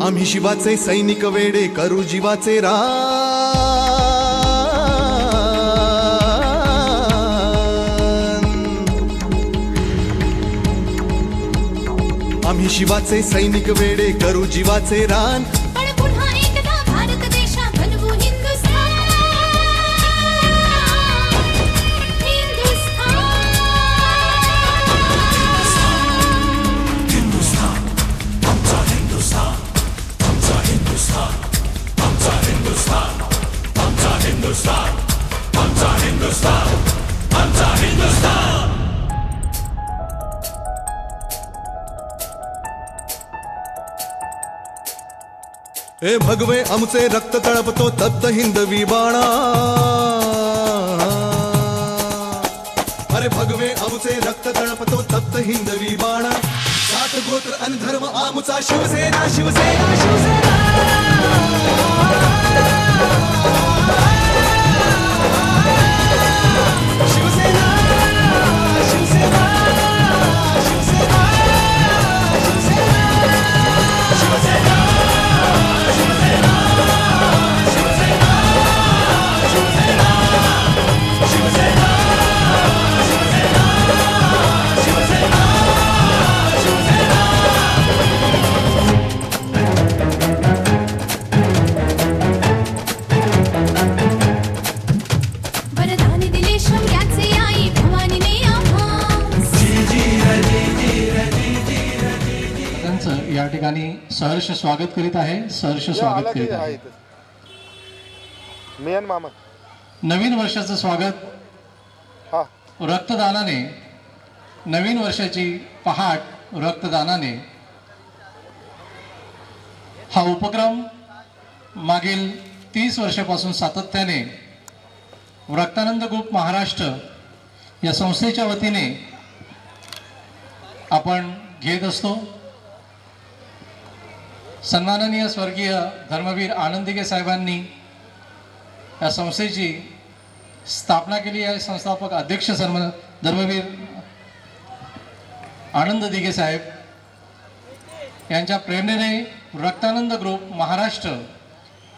आम्ही शिवाचे सैनिक वेडे करू जीवाचे रान। आम्ही शिवाचे सैनिक वेडे करू जीवाचे रान। पण पुन्हा एकदा भारत देशा बनवू हिंदुस्थान। हिंदुस्थान आमचा हिंदुस्थान, आमचा हिंदुस्थान, आमचा हिंदुस्थान, आमचा हिंदुस्थान, आमचा हिंदुस्थान, आमचा हिंदुस्थान। हे भगवे आमचे रक्त तळपतो तप्त हिंदवी बाणा। अरे भगवे आमचे रक्त तळपतो तप्त हिंदवी बाणा। सात गोत्र अन धर्म आमचा शिवसेना, शिवसेना, शिवसेना। शिवसेना, शिवसेना, शिवसेना, शिवसेना, शिवसेना, शिवसेना, शिवसेना, शिवसेना, शिवसेना, शिवसेना, शिवसेना, वरदान दिले शौर्याचे आई भवानीने आम्हास। त्यांचं या ठिकाणी सहर्ष स्वागत करीत आहे, सहर्ष स्वागत करीत आहे। मेन मामा नवीन वर्षाचं स्वागत हा रक्तदानाने, नवीन वर्षाची पहाट रक्तदानाने हा उपक्रम मागील 30 वर्षापासून सातत्याने रक्तानंद ग्रुप महाराष्ट्र या संस्थेच्या वतीने आपण घेत असतो। सन्माननीय स्वर्गीय धर्मवीर आनंद दिघे साहेबांनी या संस्थेची स्थापना केली आहे। संस्थापक अध्यक्ष धर्मवीर आनंद दिघे साहेब यांच्या प्रेरणेने रक्तानंद ग्रुप महाराष्ट्र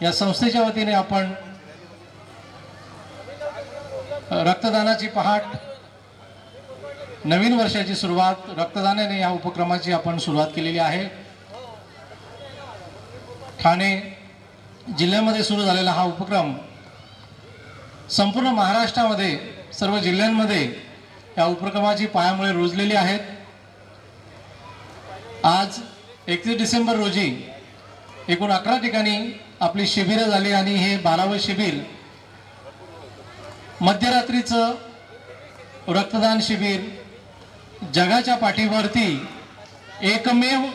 या संस्थेच्या वतीने आपण रक्तदानाची पहाट, नवीन वर्षाची सुरुवात रक्तदानाने या उपक्रमाची आपण सुरुवात केलेली आहे। ठाणे जिल्ह्यामध्ये सुरू झालेला हा उपक्रम संपूर्ण महाराष्ट्रामध्ये सर्व जिल्ह्यांमध्ये या उपक्रमाची पायामुळे रुजलेली आहेत। आज 31 डिसेंबर रोजी एकूण 11 ठिकाणी आपली शिबिरं झाली आणि हे 12वे शिबिर मध्यरात्रीचं रक्तदान शिबिर जगाच्या पाठीवरती एकमेव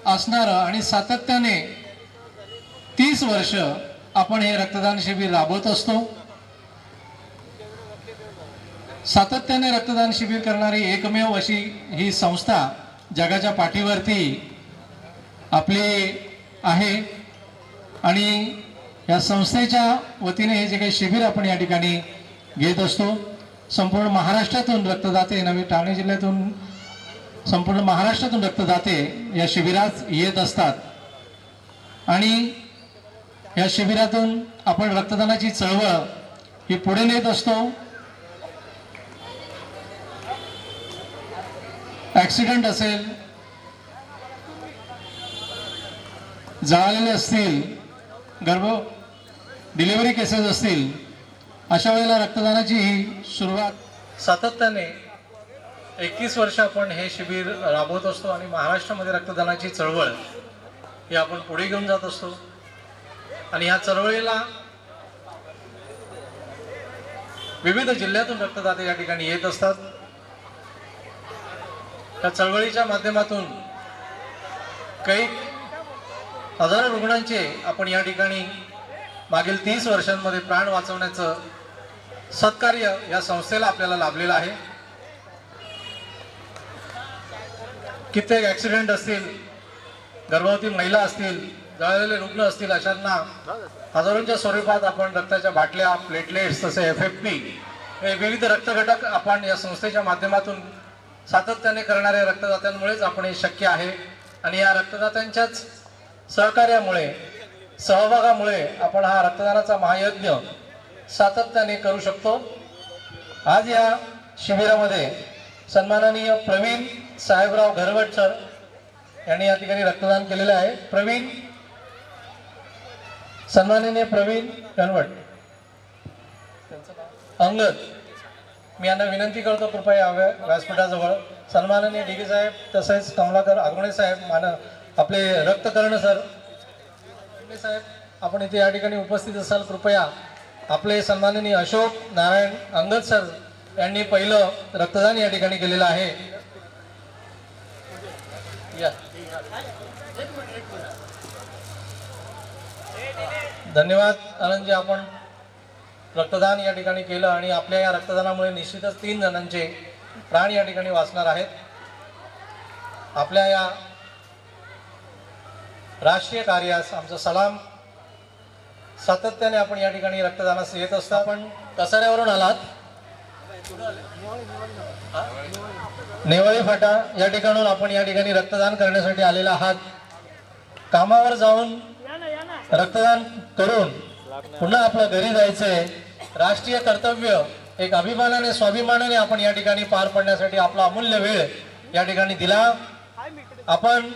असणारं आणि सातत्याने 30 वर्ष आपण हे रक्तदान शिबिर राबवत असतो। सातत्याने रक्तदान शिबिर करणारी एकमेव अशी ही संस्था जगाच्या पाठीवरती आपली आहे आणि या संस्थेच्या वतीने हे जे काही शिबिर आपण या ठिकाणी घेत असतो, संपूर्ण महाराष्ट्रातून रक्तदाते, नवी ठाणे जिल्ह्यातून संपूर्ण महाराष्ट्रातून रक्तदाते या शिबिरात येत असतात आणि या शिबिरातून आपण रक्तदानाची चळवळ ही पुढे नेत असतो। ॲक्सिडेंट असेल, जळालेले असतील, डिलिव्हरी केसेस असतील, अशा वेळेला रक्तदानाची ही सुरुवात सातत्याने 21 वर्ष आपण हे शिबिर राबवत असतो आणि महाराष्ट्रामध्ये रक्तदानाची चळवळ ही आपण पुढे घेऊन जात असतो आणि या चळवळीला विविध जिल्ह्यातून रक्तदाते या ठिकाणी येत असतात। त्या चळवळीच्या माध्यमातून काही हजारो रुग्णांचे आपण या ठिकाणी मागील 30 वर्षांमध्ये प्राण वाचवण्याचं सत्कार्य या संस्थेला आपल्याला लाभलेलं आहे। कित्येक ॲक्सिडेंट असतील, गर्भवती महिला असतील, जळलेले रुग्ण असतील, अशांना हजारोंच्या स्वरूपात आपण रक्ताच्या बाटल्या, प्लेटलेट्स, तसे FFP हे विविध रक्तघटक आपण या संस्थेच्या माध्यमातून सातत्याने करणाऱ्या रक्तदात्यांमुळेच आपण हे शक्य आहे आणि या रक्तदात्यांच्याच सहकार्यामुळे सहभागामुळे आपण हा रक्तदानाचा महायज्ञ सातत्याने करू शकतो. आज या शिबिरामध्ये सन्माननीय प्रवीण साहेबराव घरवट सर यांनी या ठिकाणी रक्तदान केलेले आहे. सन्माननीय प्रवीण घनवट अंगद, मी यांना विनंती करतो कृपया यावे व्यासपीठाजवळ. सन्माननीय डी साहेब तसेच कमलाकर आगवणे साहेब, आपले रक्तकर्ण सर साहेब आपण इथे या ठिकाणी उपस्थित असाल. कृपया आपले सन्माननीय अशोक नारायण अंगद सर यांनी पहिलं रक्तदान या ठिकाणी केलेलं आहे. या धन्यवाद आनंदजी, आपण रक्तदान या ठिकाणी केलं आणि आपल्या या रक्तदानामुळे निश्चितच 3 जणांचे प्राण या ठिकाणी वाचणार आहेत. आपल्या या राष्ट्रीय कार्यास आमचा सलाम. सातत्याने आपण या ठिकाणी रक्तदानास येत असता. आपण कसाऱ्यावरून आलात, नेवाळी फाटा या ठिकाणून आपण या ठिकाणी रक्तदान करण्यासाठी आलेला आहात. कामावर जाऊन रक्तदान करून पुन्हा आपल्या घरी जायचंय. राष्ट्रीय कर्तव्य एक अभिमानाने स्वाभिमानाने आपण या ठिकाणी पार पडण्यासाठी आपला अमूल्य वेळ या ठिकाणी दिला. आपण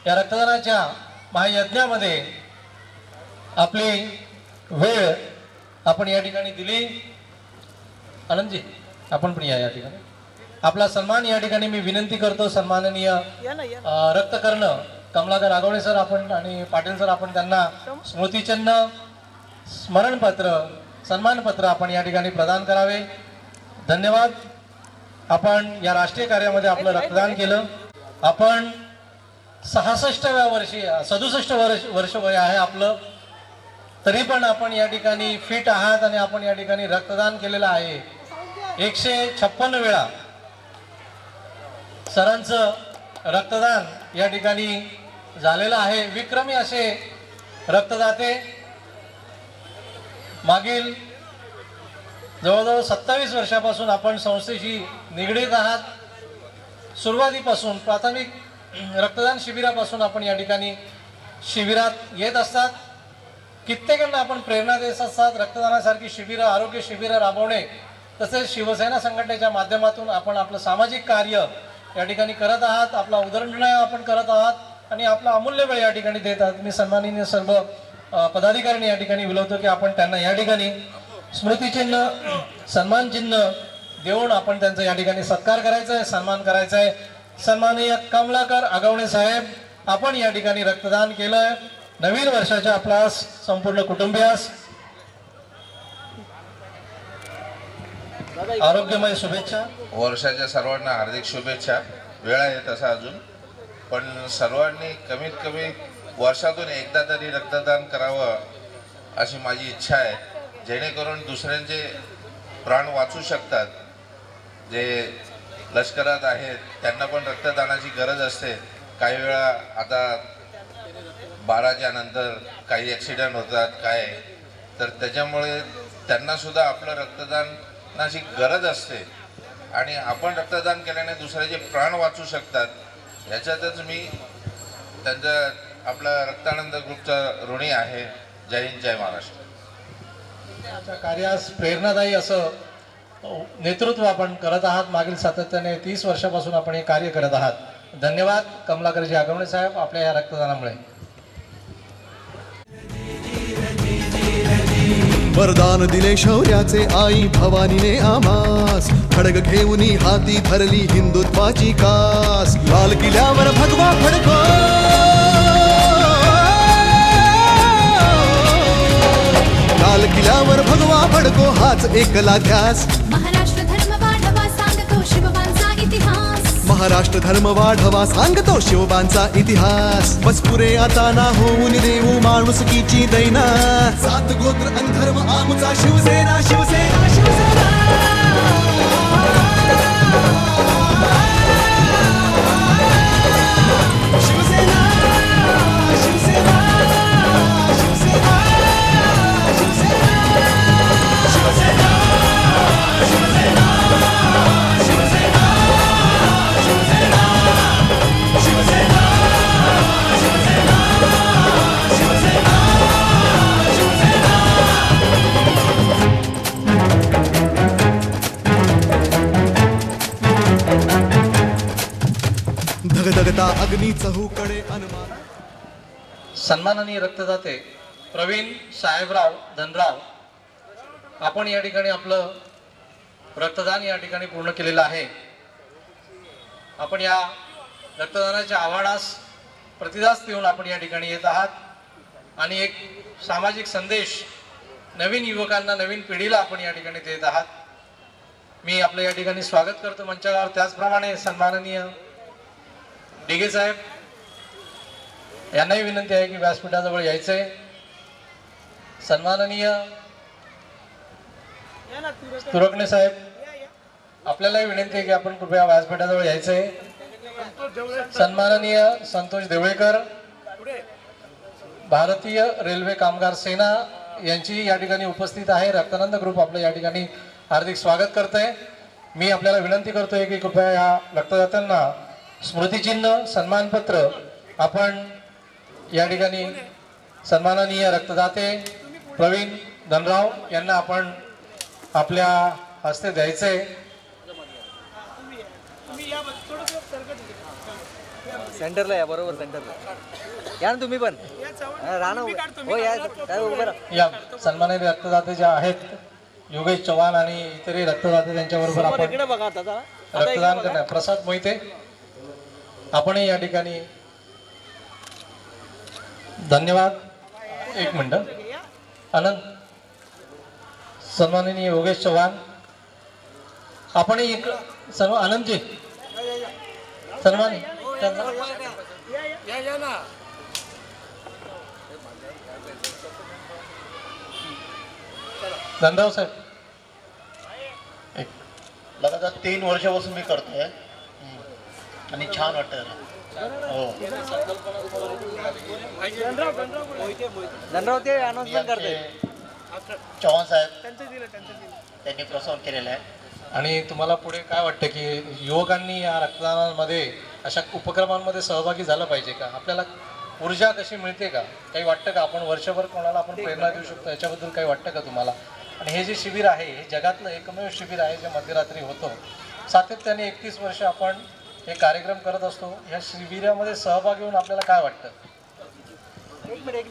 या रक्तदानाच्या महायज्ञामध्ये आपली वेळ आपण या ठिकाणी दिली. आनंदजी आपण पण या ठिकाणी आपला सन्मान या ठिकाणी मी विनंती करतो. सन्माननीय रक्तकर्ण कमलाकर आगवणे सर आपण आणि पाटील सर आपण त्यांना स्मृतिचिन्ह, स्मरणपत्र, सन्मानपत्र आपण या ठिकाणी प्रदान करावे. धन्यवाद. आपण या राष्ट्रीय कार्यामध्ये आपलं रक्तदान केलं. आपण 66व्या वर्षी 67 वर्ष वय आहे आपलं, तरी पण आपण या ठिकाणी फिट आहात आणि आपण या ठिकाणी रक्तदान केलेलं आहे. 156 वेळा सरांचं रक्तदान या ठिकाणी झालेलं आहे. विक्रमी असे रक्तदाते मागील जवळजवळ 27 वर्षापासून आपण संस्थेशी निगडीत आहात. सुरुवातीपासून प्राथमिक रक्तदान शिबिरापासून आपण या ठिकाणी शिबिरात येत असतात. कित्येकांना आपण प्रेरणा देत असतात. रक्तदानासारखी शिबिरं, आरोग्य शिबिरं राबवणे, तसेच शिवसेना संघटनेच्या माध्यमातून आपण आपलं सामाजिक कार्य या ठिकाणी करत आहात. आपला उदरनिर्णय आपण करत आहात आणि आपला अमूल्य वेळ या ठिकाणी देत आहात. मी सन्माननीय सर्व पदाधिकारी या ठिकाणी विनवतो की आपण त्यांना या ठिकाणी स्मृतिचिन्ह, सन्मान चिन्ह देऊन आपण त्यांचा या ठिकाणी सत्कार करायचा आहे, सन्मान करायचा आहे. सन्माननीय कमलाकर आगवणे साहेब आपण या ठिकाणी रक्तदान केलंय. नवीन वर्षाच्या आपल्या संपूर्ण कुटुंबियास आरोग्यमय शुभेच्छा. वर्षाच्या सर्वांना हार्दिक शुभेच्छा. वेळ आहे तसा अजून, पण सर्वांनी कमीत कमी वर्षातून एकदा तरी रक्तदान करावं अशी माझी इच्छा आहे, जेणेकरून दुसऱ्यांचे प्राण वाचू शकतात. जे लष्करात आहेत त्यांना पण रक्तदानाची गरज असते. काही वेळा आता 12च्या नंतर काही ॲक्सिडेंट होतात काय, तर त्याच्यामुळे त्यांनासुद्धा आपलं रक्तदानाची गरज असते आणि आपण रक्तदान केल्याने दुसऱ्याचे प्राण वाचू शकतात. याच्यातच मी त्यांचा आपला रक्तानंद ग्रुपचा ऋणी आहे. जय हिंद, जय महाराष्ट्र. कार्यास प्रेरणादायी असं नेतृत्व आपण करत आहात. मागील सातत्याने 30 वर्षापासून आपण हे कार्य करत आहात. धन्यवाद कमलाकरजी आगवणे साहेब आपल्या या रक्तदानामुळे. वरदान दिले शौर्याचे आई भवानीने आम्हास. खडग घेऊनी हाती धरली हिंदुत्वाची कास. लाल किल्ल्यावर भगवा फडको, लाल किल्ल्यावर भगवा फडको हाच एकला ध्यास. महाराष्ट्र धर्म वाढवा सांगतो शिवबांचा इतिहास. महाराष्ट्र धर्म वाढवा सांगतो शिवबांचा इतिहास. बस पुरे आता ना होऊन देऊ माणुसकीची दैना. 7 गोत्र अन धर्म आमचा शिवसेना, शिवसेना, शिवसेना. शिवसेना, शिवसेना, शिवसेना, शिवसेना, शिवसेना, शिवसेना, शिवसेना, शिवसेना, शिवसेना, शिवसेना. धगधगता अग्नी चहूकडे अनुमान. सन्माननीय रक्तदाते प्रवीण साहेबराव धनराव, आपण या ठिकाणी आपलं रक्तदान या ठिकाणी पूर्ण केलेलं आहे. आपण या रक्तदानाच्या आव्हानास प्रतिसाद देऊन आपण या ठिकाणी येत आहात आणि एक सामाजिक संदेश नवीन युवकांना, नवीन पिढीला आपण या ठिकाणी देत आहात. मी आपलं या ठिकाणी स्वागत करतो मंचावर. त्याचप्रमाणे सन्माननीय डिगे साहेब यांनाही विनंती आहे की व्यासपीठाजवळ यायचंय. सन्माननीय तुरकणे साहेब, आपल्यालाही विनंती आहे की आपण कृपया व्यासपीठाजवळ यायचंय. सन्माननीय संतोष देवळेकर, भारतीय रेल्वे कामगार सेना यांची या ठिकाणी उपस्थित आहे. रक्तानंद ग्रुप आपलं या ठिकाणी हार्दिक स्वागत करतंय. मी आपल्याला विनंती करतोय की कृपया या रक्तदात्यांना स्मृतिचिन्ह, सन्मानपत्र आपण या ठिकाणी सन्माननीय रक्तदाते प्रवीण धनराव यांना आपण आपल्या हस्ते द्यायचंय. सेंटरला या, बरोबर सेंटरला या ना तुम्ही पण. राणा हो या, काय उभं राहा. या सन्माननीय रक्तदाते जे आहेत योगेश चव्हाण आणि इतरही रक्तदाते त्यांच्याबरोबर आपण इकडे बघा आता जरा. रक्तदान करणार. प्रसाद मोहिते, आपणही या ठिकाणी. धन्यवाद. एक मिनिट. आनंद, सन्माननीय योगेश चव्हाण, आपणही एक सर्व. आनंदजी सन्मान. धनराव साहेब, एक लगातार 3 वर्षापासून मी करतोय आणि छान वाटतं. हो, धनराव ते अनाउन्समेंट करते. चव्हाण साहेब त्यांनी प्रोत्साहन केलेलं आहे. आणि तुम्हाला पुढे काय वाटतं की युवकांनी या रक्तदानामध्ये अशा उपक्रमांमध्ये सहभागी झालं पाहिजे का? आपल्याला ऊर्जा कशी मिळते का? काही वाटतं का आपण वर्षभर कोणाला आपण प्रेरणा देऊ शकतो? याच्याबद्दल काही वाटतं का तुम्हाला? आणि हे जे शिबिर आहे, हे जगातलं एकमेव शिबिर आहे जे मध्यरात्री होतं. सातत्याने 31 वर्ष आपण हे कार्यक्रम करत असतो. ह्या शिबिरामध्ये सहभागी होऊन आपल्याला काय वाटतं? एक मिनिट.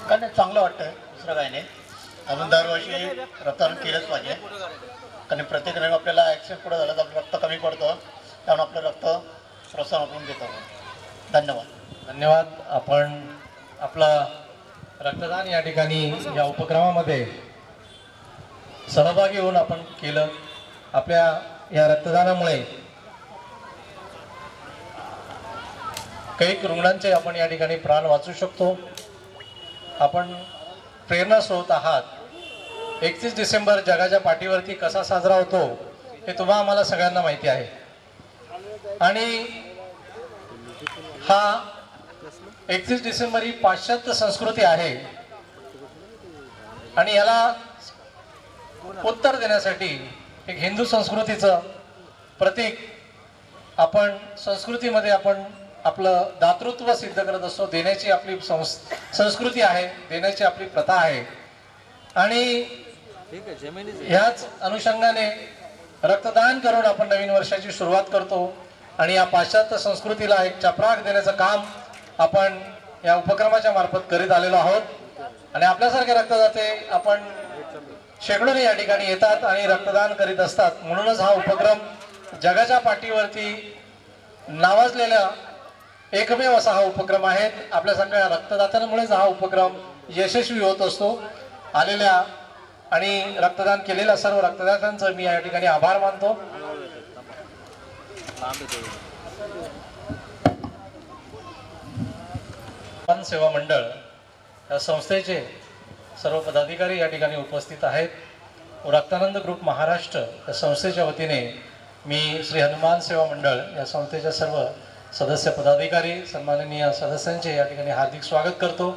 काय नाही, चांगलं वाटतंय. दुसरं काही नाही. आपण दरवर्षी रक्तदान केलंच पाहिजे. कारण प्रत्येक वेळी आपल्याला ॲक्सिडेंट पुढे झालं तर आपलं रक्त कमी पडतं, त्यामुळे आपलं रक्त प्रोत्साहन आपण देतो. धन्यवाद. धन्यवाद. आपण आपला रक्तदान या ठिकाणी या उपक्रमामध्ये सहभागी होऊन आपण केलं. आपल्या या रक्तदानामुळे काही रुग्णांचे आपण या ठिकाणी प्राण वाचू शकतो. आपण प्रेरणा स्रोत आहात. 31 डिसेंबर जगाच्या पाठीवरती कसा साजरा होतो हे तुम्हा आम्हाला सगळ्यांना माहिती आहे. आणि हा 31 डिसेंबर ही पाश्चात्य संस्कृती आहे आणि याला उत्तर देण्यासाठी एक हिंदू संस्कृतीचं प्रतीक आपण संस्कृतीमध्ये आपण आपलं दातृत्व सिद्ध करत असतो. देण्याची आपली संस्कृती आहे, देण्याची आपली प्रथा आहे. आणि ह्याच अनुषंगाने रक्तदान करून आपण नवीन वर्षाची सुरुवात करतो आणि या पाश्चात्य संस्कृतीला एक चपराक देण्याचं काम आपण या उपक्रमाच्या मार्फत करीत आलेलो आहोत. आणि आपल्यासारखे रक्तदाते आपण शेकडोने या ठिकाणी येतात आणि रक्तदान करीत असतात. म्हणूनच हा उपक्रम जगाच्या पाठीवरती नावाजलेला एकमेव असा हा उपक्रम आहे. आपल्या सगळ्या रक्तदात्यांमुळेच हा उपक्रम यशस्वी होत असतो. आलेल्या आणि रक्तदान केलेल्या सर्व रक्तदात्यांचं मी या ठिकाणी आभार मानतो. सेवा मंडळ या संस्थेचे सर्व पदाधिकारी या ठिकाणी उपस्थित आहेत. रक्तानंद ग्रुप महाराष्ट्र या संस्थेच्या वतीने मी श्री हनुमान सेवा मंडळ या संस्थेच्या सर्व सदस्य पदाधिकारी सन्माननीय सदस्यांचे या ठिकाणी हार्दिक स्वागत करतो.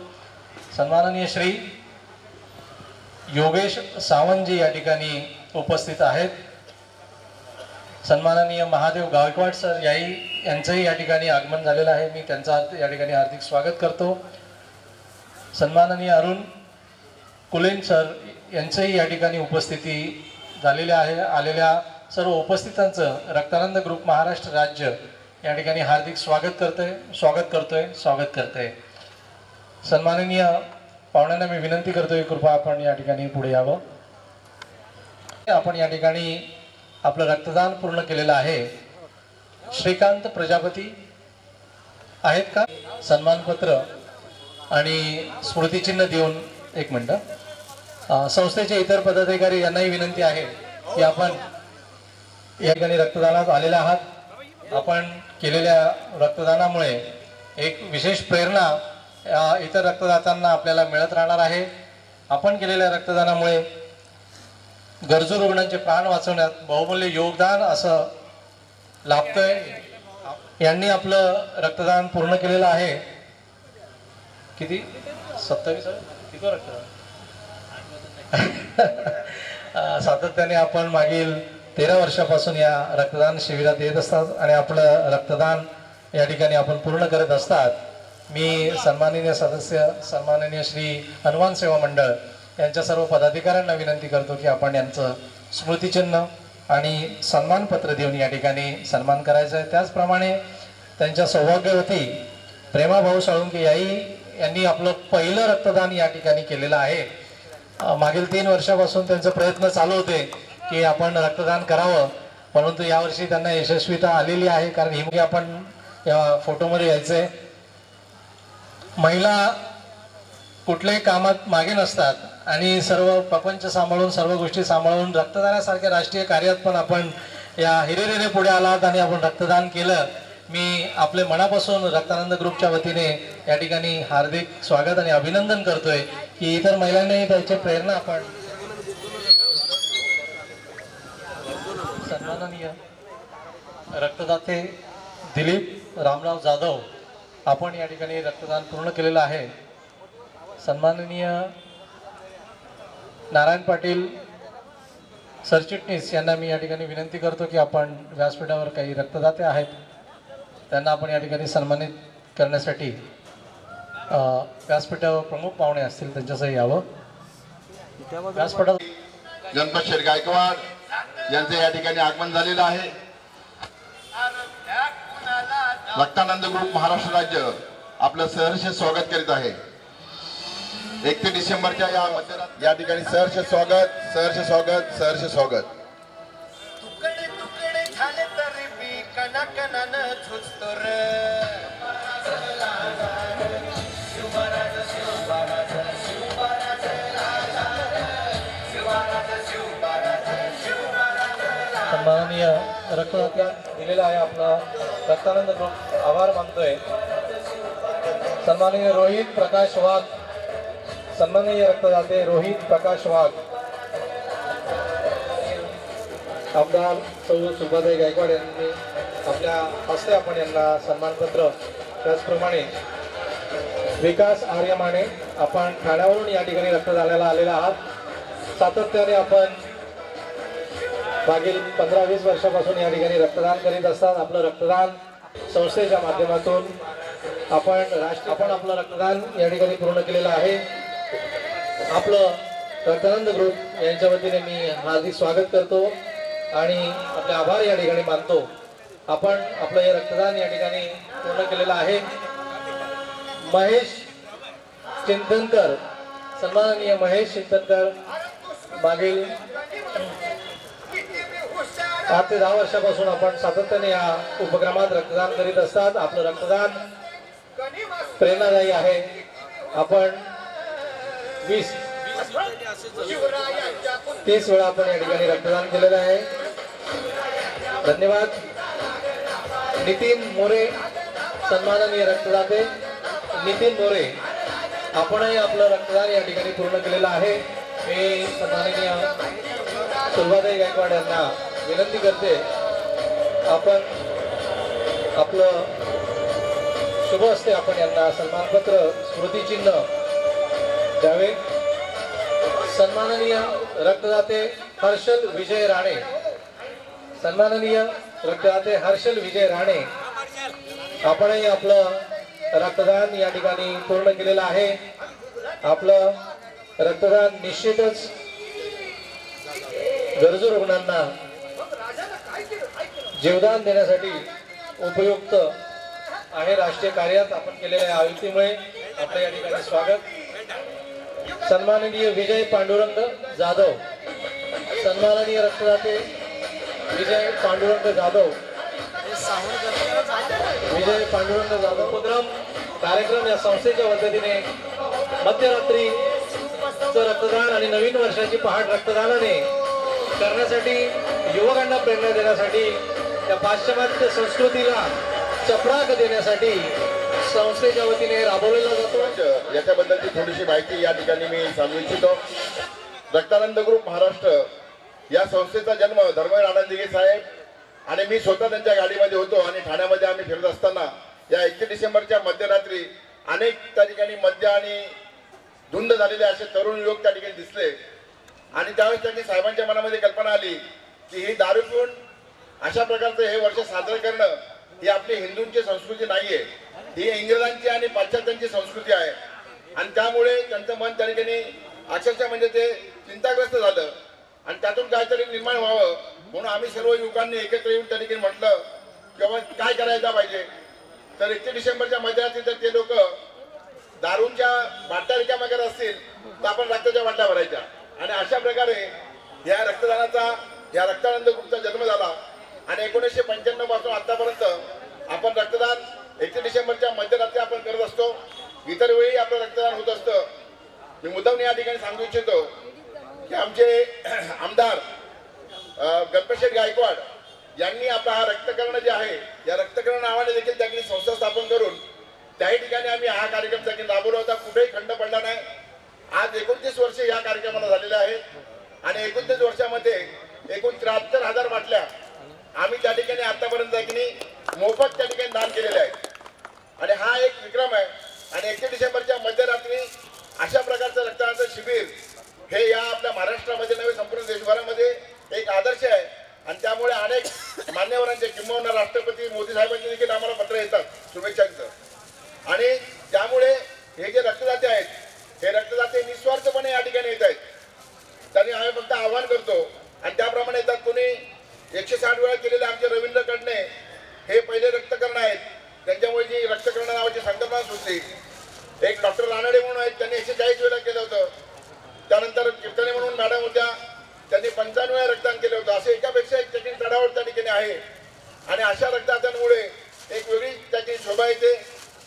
सन्माननीय श्री योगेश सावंतजी या ठिकाणी उपस्थित आहेत. सन्माननीय महादेव गायकवाड सर यांचंही या ठिकाणी आगमन झालेलं आहे. मी त्यांचं या ठिकाणी हार्दिक स्वागत करतो. सन्माननीय अरुण कुलेन सर यांचंही या ठिकाणी उपस्थिती झालेली आहे. आलेल्या सर्व उपस्थितांचं रक्तानंद ग्रुप महाराष्ट्र राज्य या ठिकाणी हार्दिक स्वागत करतोय. सन्माननीय पाहुण्यांना मी विनंती करतोय, कृपा आपण या ठिकाणी पुढे यावं. आपण या ठिकाणी आपलं रक्तदान पूर्ण केलेलं आहे. श्रीकांत प्रजापती आहेत का? सन्मानपत्र आणि स्मृतिचिन्ह देऊन एक मिनिट. संस्थेचे इतर पदाधिकारी यांनाही विनंती आहे की आपण या ठिकाणी रक्तदानात आलेले आहात. आपण केलेल्या रक्तदानामुळे एक विशेष प्रेरणा इतर रक्तदात्यांना आपल्याला मिळत राहणार आहे. आपण केलेल्या रक्तदानामुळे गरजू रुग्णांचे प्राण वाचवण्यात बहुमूल्य योगदान असं लाभतंय. यांनी आपलं रक्तदान पूर्ण केलेलं आहे. किती? 27 किती रक्तदान? सातत्याने आपण मागील 13 वर्षापासून या रक्तदान शिबिरात येत असतात आणि आपलं रक्तदान या ठिकाणी आपण पूर्ण करत असतात. मी सन्माननीय सदस्य सन्माननीय श्री हनुमान सेवा मंडळ यांच्या सर्व पदाधिकाऱ्यांना विनंती करतो की आपण यांचं स्मृतिचिन्ह आणि सन्मानपत्र देऊन या ठिकाणी सन्मान करायचा आहे. त्याचप्रमाणे त्यांच्या सौभाग्यवती प्रेमाभाऊ साळुंके यांनी आपलं पहिलं रक्तदान या ठिकाणी केलेलं आहे. मागील 3 वर्षापासून त्यांचे प्रयत्न चालू होते की आपण रक्तदान करावं, परंतु यावर्षी त्यांना यशस्वीता आलेली आहे. कारण ही आपण या फोटोमध्ये यायचंय. महिला कुठल्याही कामात मागे नसतात आणि सर्व प्रपंच सांभाळून सर्व गोष्टी सांभाळून रक्तदानासारख्या राष्ट्रीय कार्यात पण आपण या हिरिरीने पुढे आलात आणि आपण रक्तदान केलं. मी आपले मनापासून रक्तानंद ग्रुपच्या वतीने या ठिकाणी हार्दिक स्वागत आणि अभिनंदन करतोय की इतर महिलांनाही त्याची प्रेरणा आपण. सन्माननीय रक्तदाते दिलीप रामराव जाधव आपण या ठिकाणी रक्तदान पूर्ण केलेलं आहे. सन्माननीय नारायण पाटील सरचिटणीस यांना मी या ठिकाणी विनंती करतो की आपण व्यासपीठावर काही रक्तदाते आहेत त्यांना आपण या ठिकाणी सन्मानित करण्यासाठी व्यासपीठावर प्रमुख पाहुणे असतील त्यांच्यासह यावं. व्यासपीठावर गणपत शेठ गायकवाड यांचं या ठिकाणी आगमन झालेलं आहे. रक्तानंद ग्रुप महाराष्ट्र राज्य आपलं सहर्ष स्वागत करीत आहे. 1 डिसेंबरच्या या मध्यरात्री या ठिकाणी सहर्ष स्वागत. तुकडे तुकडे झाले तरी बी कणाकणानं झुजतो रे. सन्माननीय रक्तदात्या दिलेला आहे आपला रक्तानंद ग्रुप आभार मानतोय. सन्माननीय रोहित प्रकाश वाघ सन्माननीय रक्तदाते रोहित प्रकाश वाघ आमदार सौ सुभाताई गायकवाड यांनी आपल्या हस्ते आपण यांना सन्मानपत्र. त्याचप्रमाणे विकास आर्यमाने आपण ठाण्यावरून या ठिकाणी रक्तदानाला आलेला आहात. सातत्याने आपण मागील 15-20 वर्षापासून या ठिकाणी रक्तदान करीत असतात. आपलं रक्तदान संस्थेच्या माध्यमातून आपण आपलं रक्तदान या ठिकाणी पूर्ण केलेलं आहे. आपलं रक्तानंद ग्रुप यांच्या वतीने मी हार्दिक स्वागत करतो आणि आपले आभार या ठिकाणी मानतो. आपण आपलं हे रक्तदान या ठिकाणी पूर्ण केलेलं आहे. महेश चिंतनकर सन्माननीय महेश चिंतनकर मागील 8 ते 10 वर्षापासून आपण सातत्याने या उपक्रमात रक्तदान करीत असतात. आपलं रक्तदान प्रेरणादायी आहे. आपण 30 वेळा आपण या ठिकाणी रक्तदान केलेलं आहे. धन्यवाद. नितीन मोरे सन्माननीय रक्तदाते नितीन मोरे आपणही आपलं रक्तदान या ठिकाणी पूर्ण केलेलं आहे. मी सन्माननीय सुभाताई गायकवाड यांना विनंती करते आपण आपलं शुभ हस्ते आपण यांना सन्मानपत्र स्मृतिचिन्ह द्यावे. सन्माननीय रक्तदाते हर्षल विजय राणे सन्माननीय रक्तदाते हर्षल विजय राणे आपणही आपलं रक्तदान या ठिकाणी पूर्ण केलेलं आहे. आपलं रक्तदान निश्चितच गरजू रुग्णांना जीवदान देण्यासाठी उपयुक्त आहे राष्ट्रीय कार्यात आपण केलेल्या आयुतीमुळे आपलं या ठिकाणी स्वागत. सन्माननीय विजय पांडुरंग जाधव, सन्माननीय रक्तदाते विजय पांडुरंग जाधव, विजय पांडुरंग जाधव. उपक्रम कार्यक्रम या संस्थेच्या वतीने मध्यरात्री रक्तदान आणि नवीन वर्षाची पहाट रक्तदानाने करण्यासाठी युवकांना प्रेरणा देण्यासाठी त्या पाश्चिमात्य संस्कृतीला चपराक देण्यासाठी संस्थेच्या वतीने राबवलेला जातो. याच्याबद्दलची थोडीशी माहिती या ठिकाणी मी सांगू इच्छितो. रक्तानंद ग्रुप महाराष्ट्र या संस्थेचा जन्म धर्मवीर आनंद दिघे साहेब आणि मी स्वतः त्यांच्या गाडीमध्ये होतो आणि ठाण्यामध्ये आम्ही फिरत असताना या 31 डिसेंबरच्या मध्यरात्री अनेक त्या ठिकाणी मद्य आणि धुंद झालेले असे तरुण युवक त्या ठिकाणी दिसले आणि त्यावेळेस त्यांनी साहेबांच्या मनामध्ये कल्पना आली की ही दारू पिऊन अशा प्रकारचं हे वर्ष साजरं करणं ही आपली हिंदूंची संस्कृती नाहीये, ही इंग्रजांची आणि पाश्चात्यांची संस्कृती आहे. आणि त्यामुळे त्यांचं मन त्या ठिकाणी अक्षरशः म्हणजे ते चिंताग्रस्त झालं आणि त्यातून काहीतरी निर्माण व्हावं म्हणून आम्ही सर्व युवकांनी एकत्र येऊन त्या ठिकाणी म्हटलं किंवा काय करायला पाहिजे. तर 31 डिसेंबरच्या मध्यरात्री तर ते लोक दारूंच्या बाटल्या रिकाम्या करत असतील तर आपण रक्ताच्या बाटल्या भरायच्या आणि अशा प्रकारे या रक्तदानाचा या रक्तानंद ग्रुपचा जन्म झाला. आणि 1995 पासून आतापर्यंत आपण रक्तदान 31 डिसेंबरच्या मध्यरात्री आपण करत असतो. इतर वेळी आपलं रक्तदान होत असतं. मी मुद्दाम या ठिकाणी सांगू इच्छितो की आमचे आमदार गणपतशेठ गायकवाड यांनी आपला हा रक्तकर्ण जे आहे या रक्तकर्ण नावाने देखील त्यांनी संस्था स्थापन करून त्याही ठिकाणी आम्ही हा कार्यक्रम त्यांनी राबवला होता. कुठेही खंड पडला नाही. आज 29 वर्ष या कार्यक्रमाला झालेले आहेत आणि 29 वर्षामध्ये एकूण 73,000 बाटल्या आम्ही त्या ठिकाणी आतापर्यंत मोफत त्या ठिकाणी दान केलेले आहे आणि हा एक विक्रम आहे. आणि 31 डिसेंबरच्या मध्यरात्री अशा प्रकारचं रक्तदानाचं शिबिर हे या आपल्या महाराष्ट्रामध्ये नव्हे संपूर्ण देशभरामध्ये एक आदर्श आहे. आणि त्यामुळे अनेक मान्यवरांचे किंबहुना राष्ट्रपती मोदी साहेबांचे देखील आम्हाला पत्र येतात शुभेच्छांचं. आणि त्यामुळे हे जे रक्तदाते आहेत हे रक्तदाते निस्वार्थपणे या ठिकाणी येत आहेत. त्यांनी आम्ही फक्त आवाहन करतो आणि त्याप्रमाणे येतात. कोणी 160 वेळा केलेले आमचे रवींद्र कडणे हे पहिले रक्तकर्ण आहेत. त्यांच्यामुळे जी रक्तकर्ण नावाची संकल्पना सुचली. एक डॉक्टर रानडे म्हणून आहेत त्यांनी 140 वेळा केलं होतं. त्यानंतर कीर्तने म्हणून मॅडम होत्या त्यांनी 55 वेळा रक्तदान केलं होतं. असे एकापेक्षा एक त्याची चढावड त्या ठिकाणी आहे. आणि अशा रक्तदात्यांमुळे एक वेगळी त्याची शोभा येते.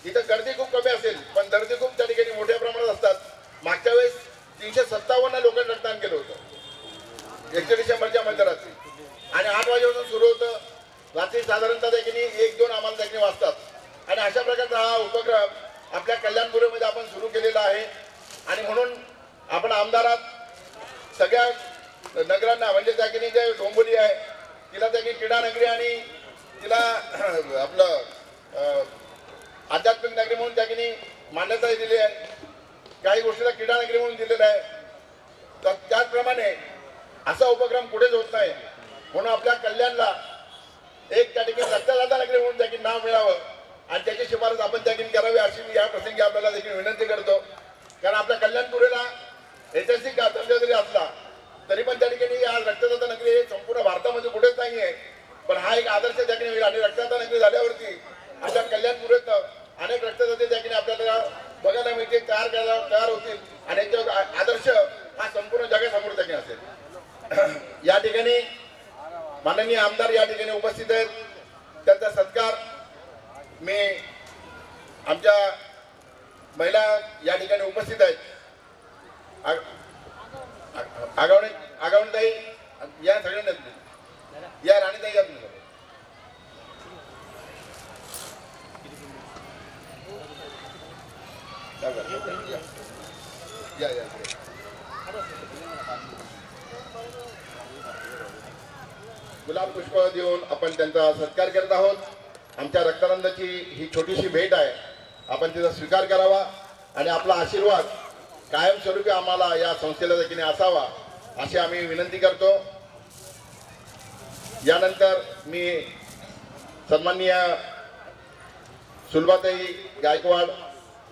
इथं गर्दी खूप कमी असेल पण दर्दी खूप त्या ठिकाणी मोठ्या प्रमाणात असतात. मागच्या वेळेस 357 लोकांनी रक्तदान केलं होतं 31 डिसेंबरच्या मध्यरात्री आणि 8 वाजेपासून सुरू होतं. रात्री साधारणतः देखील 1-2 आम्हाला देखील वाजतात. आणि अशा प्रकारचा हा उपक्रम आपल्या कल्याणपुरीमध्ये आपण सुरू केलेला आहे. आणि म्हणून आपण आमदारात सगळ्या नगरांना म्हणजे त्या ठिकाणी जे डोंबोली आहे तिला त्या ठिकाणी क्रीडा नगरी आणि तिला आपलं आध्यात्मिक नगरी म्हणून त्या ठिकाणी मान्यता दिली आहे. काही गोष्टीला क्रीडा नगरी म्हणून दिलेलं आहे. तर त्याचप्रमाणे असा उपक्रम कुठेच होत नाही म्हणून आपल्या कल्याणला एक त्या ठिकाणी रक्तदाता नगरी म्हणून त्या ठिकाणी नाव मिळावं आणि त्याची शिफारस आपण त्या ठिकाणी करावी अशी मी या प्रसंगी आपल्याला देखील विनंती करतो. कारण आपल्या कल्याणपुरीला ऐतिहासिक दर्जा जरी असला तरी पण त्या ठिकाणी आज रक्तदाता नगरी हे संपूर्ण भारतामध्ये कुठेच नाही आहे. पण हा एक आदर्श त्या ठिकाणी होईल आणि रक्तदाता नगरी झाल्यावरती आपल्या कल्याणपुरीत अनेक रक्तदाते त्या ठिकाणी आपल्याला बघायला मिळतील तयार होतील आणि याचा आदर्श हा संपूर्ण जगासमोर त्या ठिकाणी असेल. या ठिकाणी माननीय आमदार या ठिकाणी उपस्थित आहेत. त्यांचा सत्कार मी आमच्या महिला या ठिकाणी उपस्थित आहेत. आगावणीताई या सगळ्यांना या राणीताई या तुम्ही गुलाब पुष्प देऊन आपण त्यांचा सत्कार करत आहोत. आमच्या रक्तानंदाची ही छोटीशी भेट आहे. आपण तिचा स्वीकार करावा आणि आपला आशीर्वाद कायमस्वरूपी आम्हाला या संस्थेला देखील असावा अशी आम्ही विनंती करतो. यानंतर मी सन्माननीय सुलभाताई गायकवाड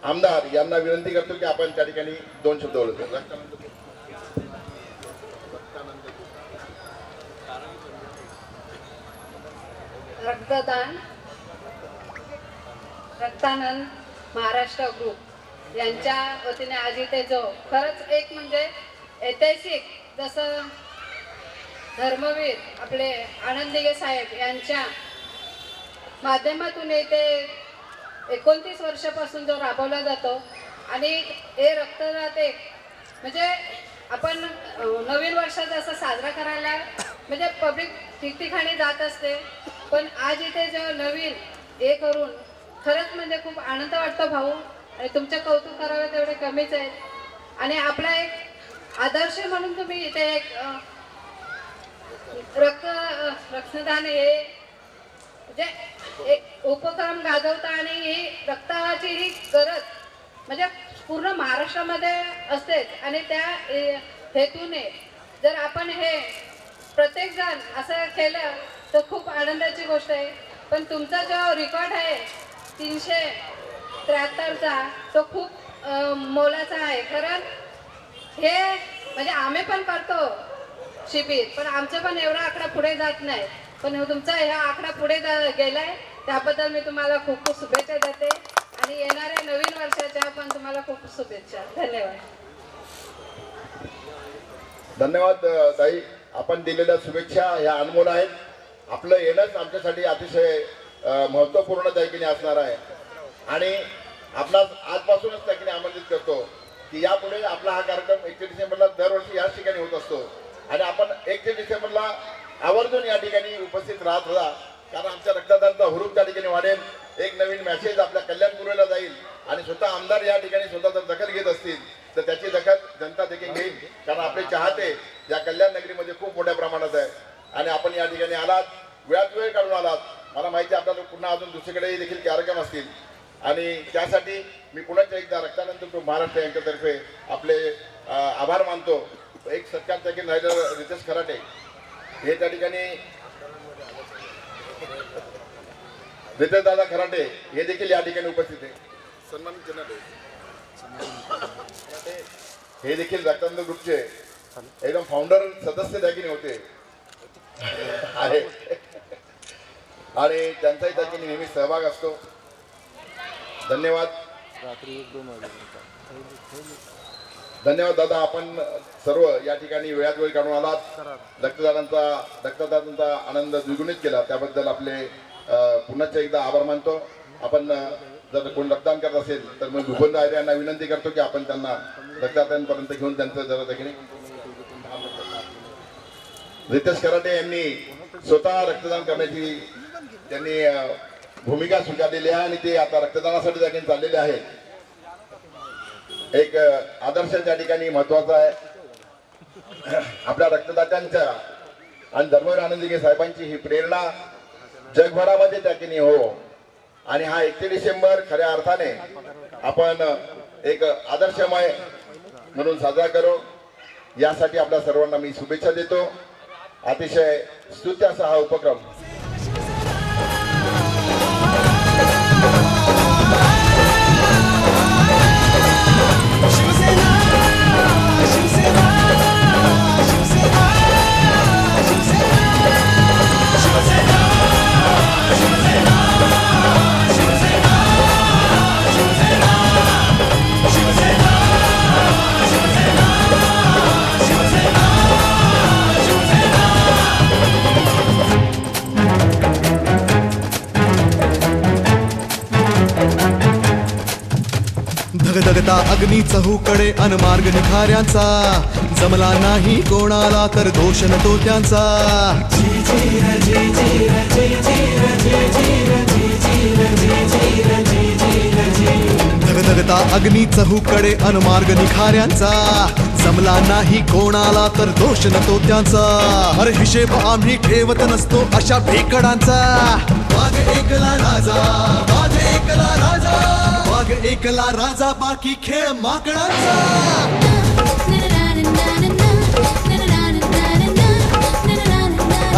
आमदार यांना विनंती करतो की आपण त्या ठिकाणी 2 शब्द बोलतो. रक्तदान रक्तानंद महाराष्ट्र ग्रुप यांच्या वतीने आज इथे जो खरंच एक म्हणजे ऐतिहासिक जसं धर्मवीर आपले आनंद दिघे साहेब यांच्या माध्यमातून इथे 29 वर्षापासून जो राबवला जातो आणि हे रक्तदान एक म्हणजे आपण नवीन वर्षाचा असं साजरा करायला म्हणजे पब्लिक ठिकठिकाणी जात असते, पण आज इथे जो नवीन हे करून खरंच म्हणजे खूप आनंद वाटतो भाऊ. आणि तुमचं कौतुक करावं तेवढे कमीच आहेत. आणि आपला एक आदर्श म्हणून तुम्ही इथे एक रक्तदान हे म्हणजे एक उपक्रम गाजवता आणि ही रक्ताची ही गरज म्हणजे पूर्ण महाराष्ट्रामध्ये असतेच. आणि त्या हेतूने जर आपण हे प्रत्येक जण असं केलं तर खूप आनंदाची गोष्ट आहे. पण तुमचा जो रेकॉर्ड आहे 373चा तो खूप मोलाचा आहे. कारण हे म्हणजे आम्ही पण करतो शिबिर, पण आमचं पण एवढा आकडा पुढे जात नाही. पण तुमचा हा आकडा पुढे गेलाय त्याबद्दल मी तुम्हाला खूप खूप शुभेच्छा देते आणि येणाऱ्या नवीन वर्षाच्या पण तुम्हाला खूप शुभेच्छा. धन्यवाद. धन्यवाद ताई, आपण दिलेल्या शुभेच्छा ह्या अनमोल आहेत. आपलं येणंच आमच्यासाठी अतिशय महत्त्वपूर्ण त्या ठिकाणी असणार आहे आणि आपला आजपासूनच त्या ठिकाणी आमंत्रित करतो की यापुढे आपला हा कार्यक्रम 31 डिसेंबरला दरवर्षी याच ठिकाणी होत असतो आणि आपण 31 डिसेंबरला आवर्जून या ठिकाणी उपस्थित राहत राहा. कारण आमच्या रक्तदानाचा हुरूप त्या ठिकाणी वाढेल, एक नवीन मॅसेज आपल्या कल्याणपूर्वेला जाईल आणि स्वतः आमदार या ठिकाणी स्वतः जर दखल घेत असतील तर त्याची दखल जनता देखील घेईल. कारण आपले चाहते या कल्याण नगरीमध्ये खूप मोठ्या प्रमाणात आहे आणि आपण या ठिकाणी आलात, वेळात वेळ काढून आलात. मला माहिती आहे आपल्याला पुन्हा अजून दुसरीकडेही देखील कार्यक्रम असतील आणि त्यासाठी मी पुन्हा एकदा रक्तानंद ग्रुप महाराष्ट्र यांच्यातर्फे आपले आभार मानतो. एक सत्कार त्या ठिकाणी राहिलेलं रितेश खराटे हे त्या ठिकाणी रितेश दादा खराटे हे देखील या ठिकाणी उपस्थित आहे. सन्मानित करण्यात हे देखील रक्तानंद ग्रुपचे एकदम फाउंडर सदस्य त्या ठिकाणी होते आहे आणि त्यांचाही त्या ठिकाणी नेहमी सहभाग असतो. धन्यवाद. धन्यवाद दादा, आपण सर्व या ठिकाणी वेळात वेळ काढून आलात. रक्तदानाचा आनंद द्विगुणित केला त्याबद्दल आपले पुन्हा एकदा आभार मानतो. आपण जर कोण रक्तदान करत असेल तर मग भूपंत आयरे यांना विनंती करतो की आपण त्यांना रक्तदानापर्यंत घेऊन त्यांचं जरा देखील. रितेश खराटे यांनी स्वतः रक्तदान करण्याची त्यांनी भूमिका स्वीकारलेली आहे आणि ते आता रक्तदानासाठी त्या ठिकाणी चाललेले आहेत. एक आदर्श त्या ठिकाणी महत्वाचा आहे. आपल्या रक्तदात्यांच्या आणि धर्मवीर आनंद दिघे साहेबांची ही प्रेरणा जगभरामध्ये त्या ठिकाणी हो आणि हा 31 डिसेंबर खऱ्या अर्थाने आपण एक आदर्शमय म्हणून साजरा करू यासाठी आपल्या सर्वांना मी शुभेच्छा देतो. अतिशय स्तुत्य असा हा उपक्रम. धगधगता अग्नी चहूकडे अनमार्ग निखाऱ्यांचा जमला नाही कोणाला तर दोष न तो त्यांचा. धगधगता अग्नी चहूकडे अनमार्ग निखाऱ्यांचा जमला नाही कोणाला तर दोष न तो त्यांचा. अरे हिशेब आम्ही ठेवत नसतो अशा भेकडांचा. वाघ एकला राजा, वाघ एकला राजा, वाघ एकला राजा बाकी खेळ माकडांचा.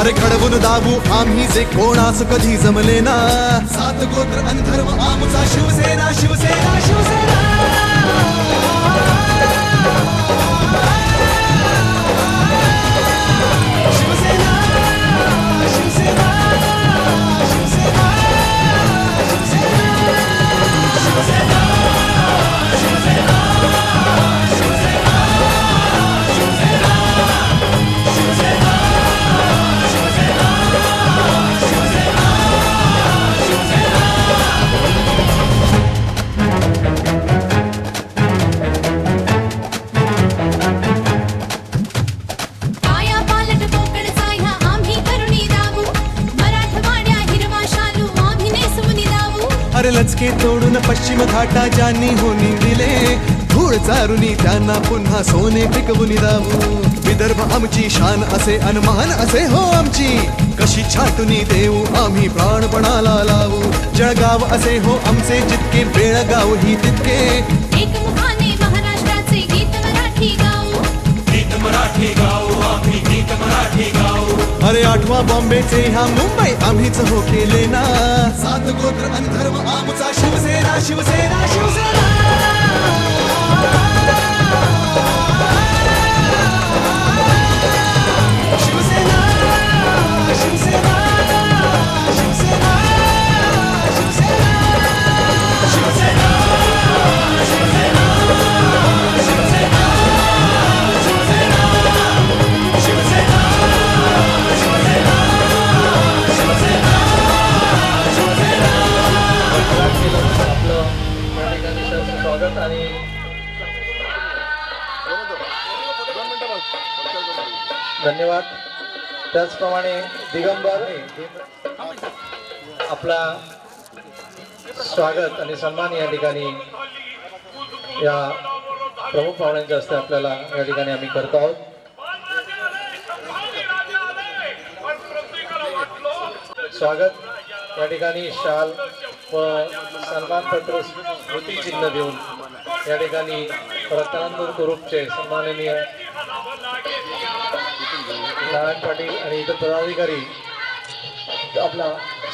अरे घडवून दाबू आम्ही जे कोणास कधी जमले ना. सात गोत्र आणि धर्म आमचा शिवसेना शिवसेना शिवसेना. शिवसेना शिवसेना शिवसेना शिवसेना. दंचके तोडून पश्चिम घाटा ज्यांनी होनी दिले, धूळ चारुनी त्यांना पुन्हा सोने पिकवून दावू. विदर्भ आमची शान असे अनमान असे हो आमची, कशी छाटुनी देऊ आम्ही प्राणपणाला लावू. जळगाव असे हो आमचे जितके, बेळगाव ही तितके. एकमुखाने महाराष्ट्राचे गीत मराठी गाऊ. गीत मराठी गाऊ आम्ही, गीत मराठी गाऊ. अरे आठवा बॉम्बेचे ह्या मुंबई आम्हीच हो केले ना. सात गोत्र आणि धर्म आमचा, शिवसेना शिवसेना शिवसेना. शिवसेना शिवसेना शिवसेना शिवसेना शिवसेना शिवसेना शिवसेना शिवसेना शिवसेना शिवसेना शिवसेना शिवसेना. आपलं या ठिकाणी सहर्ष स्वागत आणि धन्यवाद. त्याचप्रमाणे दिगंबर आपला स्वागत आणि सन्मान या ठिकाणी या प्रमुख पाहुण्यांच्या हस्ते आपल्याला या ठिकाणी आम्ही करतो आहोत. स्वागत या ठिकाणी शाल व सन्मानपत्र स्मृती चिन्ह देऊन या ठिकाणी रक्तानंद ग्रुपचे सन्माननीय नारायण पाटील आणि इतर पदाधिकारी आपला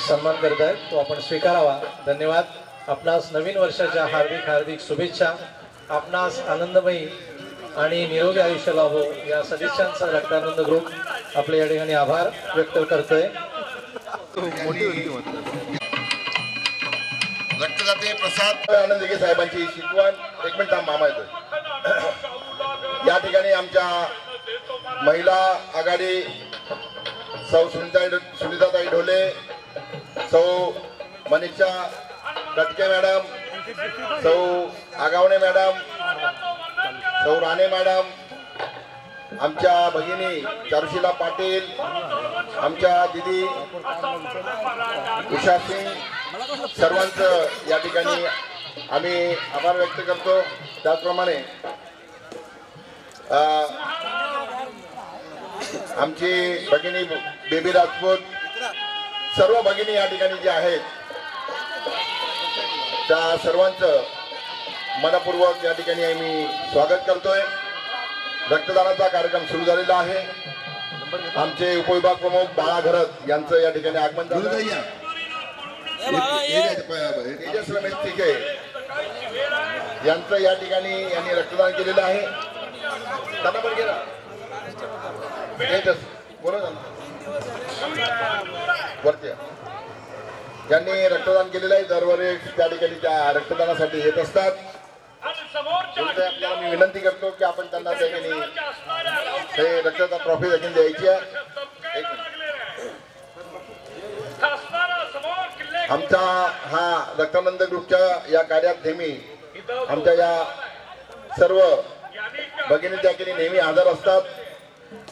सन्मान करत आहेत, तो आपण स्वीकारावा. धन्यवाद. आपणास नवीन वर्षाच्या हार्दिक हार्दिक शुभेच्छा. आपणास आनंदमयी आणि निरोगी आयुष्य लाभो या सदिच्छांचा रक्तानंद ग्रुप आपले या ठिकाणी आभार व्यक्त करतोय. रक्तदाते प्रसाद आनंद दिघे साहेबांची शिकवण. एक मिनिट मामा येतोय. या ठिकाणी आमच्या महिला आघाडी सौ सुनीताताई ढोले, सौ मनीषा कटके मॅडम, सौ आगावणे मॅडम, सौ राणे मॅडम, आमच्या भगिनी चारुशिला पाटील, आमच्या दिदी उषा सिंग, सर्वांचं या ठिकाणी आम्ही आभार व्यक्त करतो. त्याचप्रमाणे आमची भगिनी बेबी राजपूत, सर्व भगिनी या ठिकाणी जे आहेत त्या सर्वांचं मनपूर्वक या ठिकाणी आम्ही स्वागत करतोय. रक्तदानाचा कार्यक्रम सुरू झालेला आहे. आमचे उपविभाग प्रमुख बाळा घरत यांचं या ठिकाणी आगमन झालं. तेजस रमेश तिके यांचं या ठिकाणी यांनी रक्तदान केलेलं आहे. त्यांना पण गेला वरती यांनी रक्तदान केलेलं आहे. दरवेळेस त्या ठिकाणी त्या रक्तदानासाठी येत असतात. आपल्याला मी विनंती करतो की आपण त्यांना त्या ठिकाणी हे रक्तदान ट्रॉफी देखील द्यायची आहे. आमचा हा रक्तानंद ग्रुपच्या या कार्यात नेहमी आमच्या या सर्व भगिनी त्या ठिकाणी नेहमी हजर असतात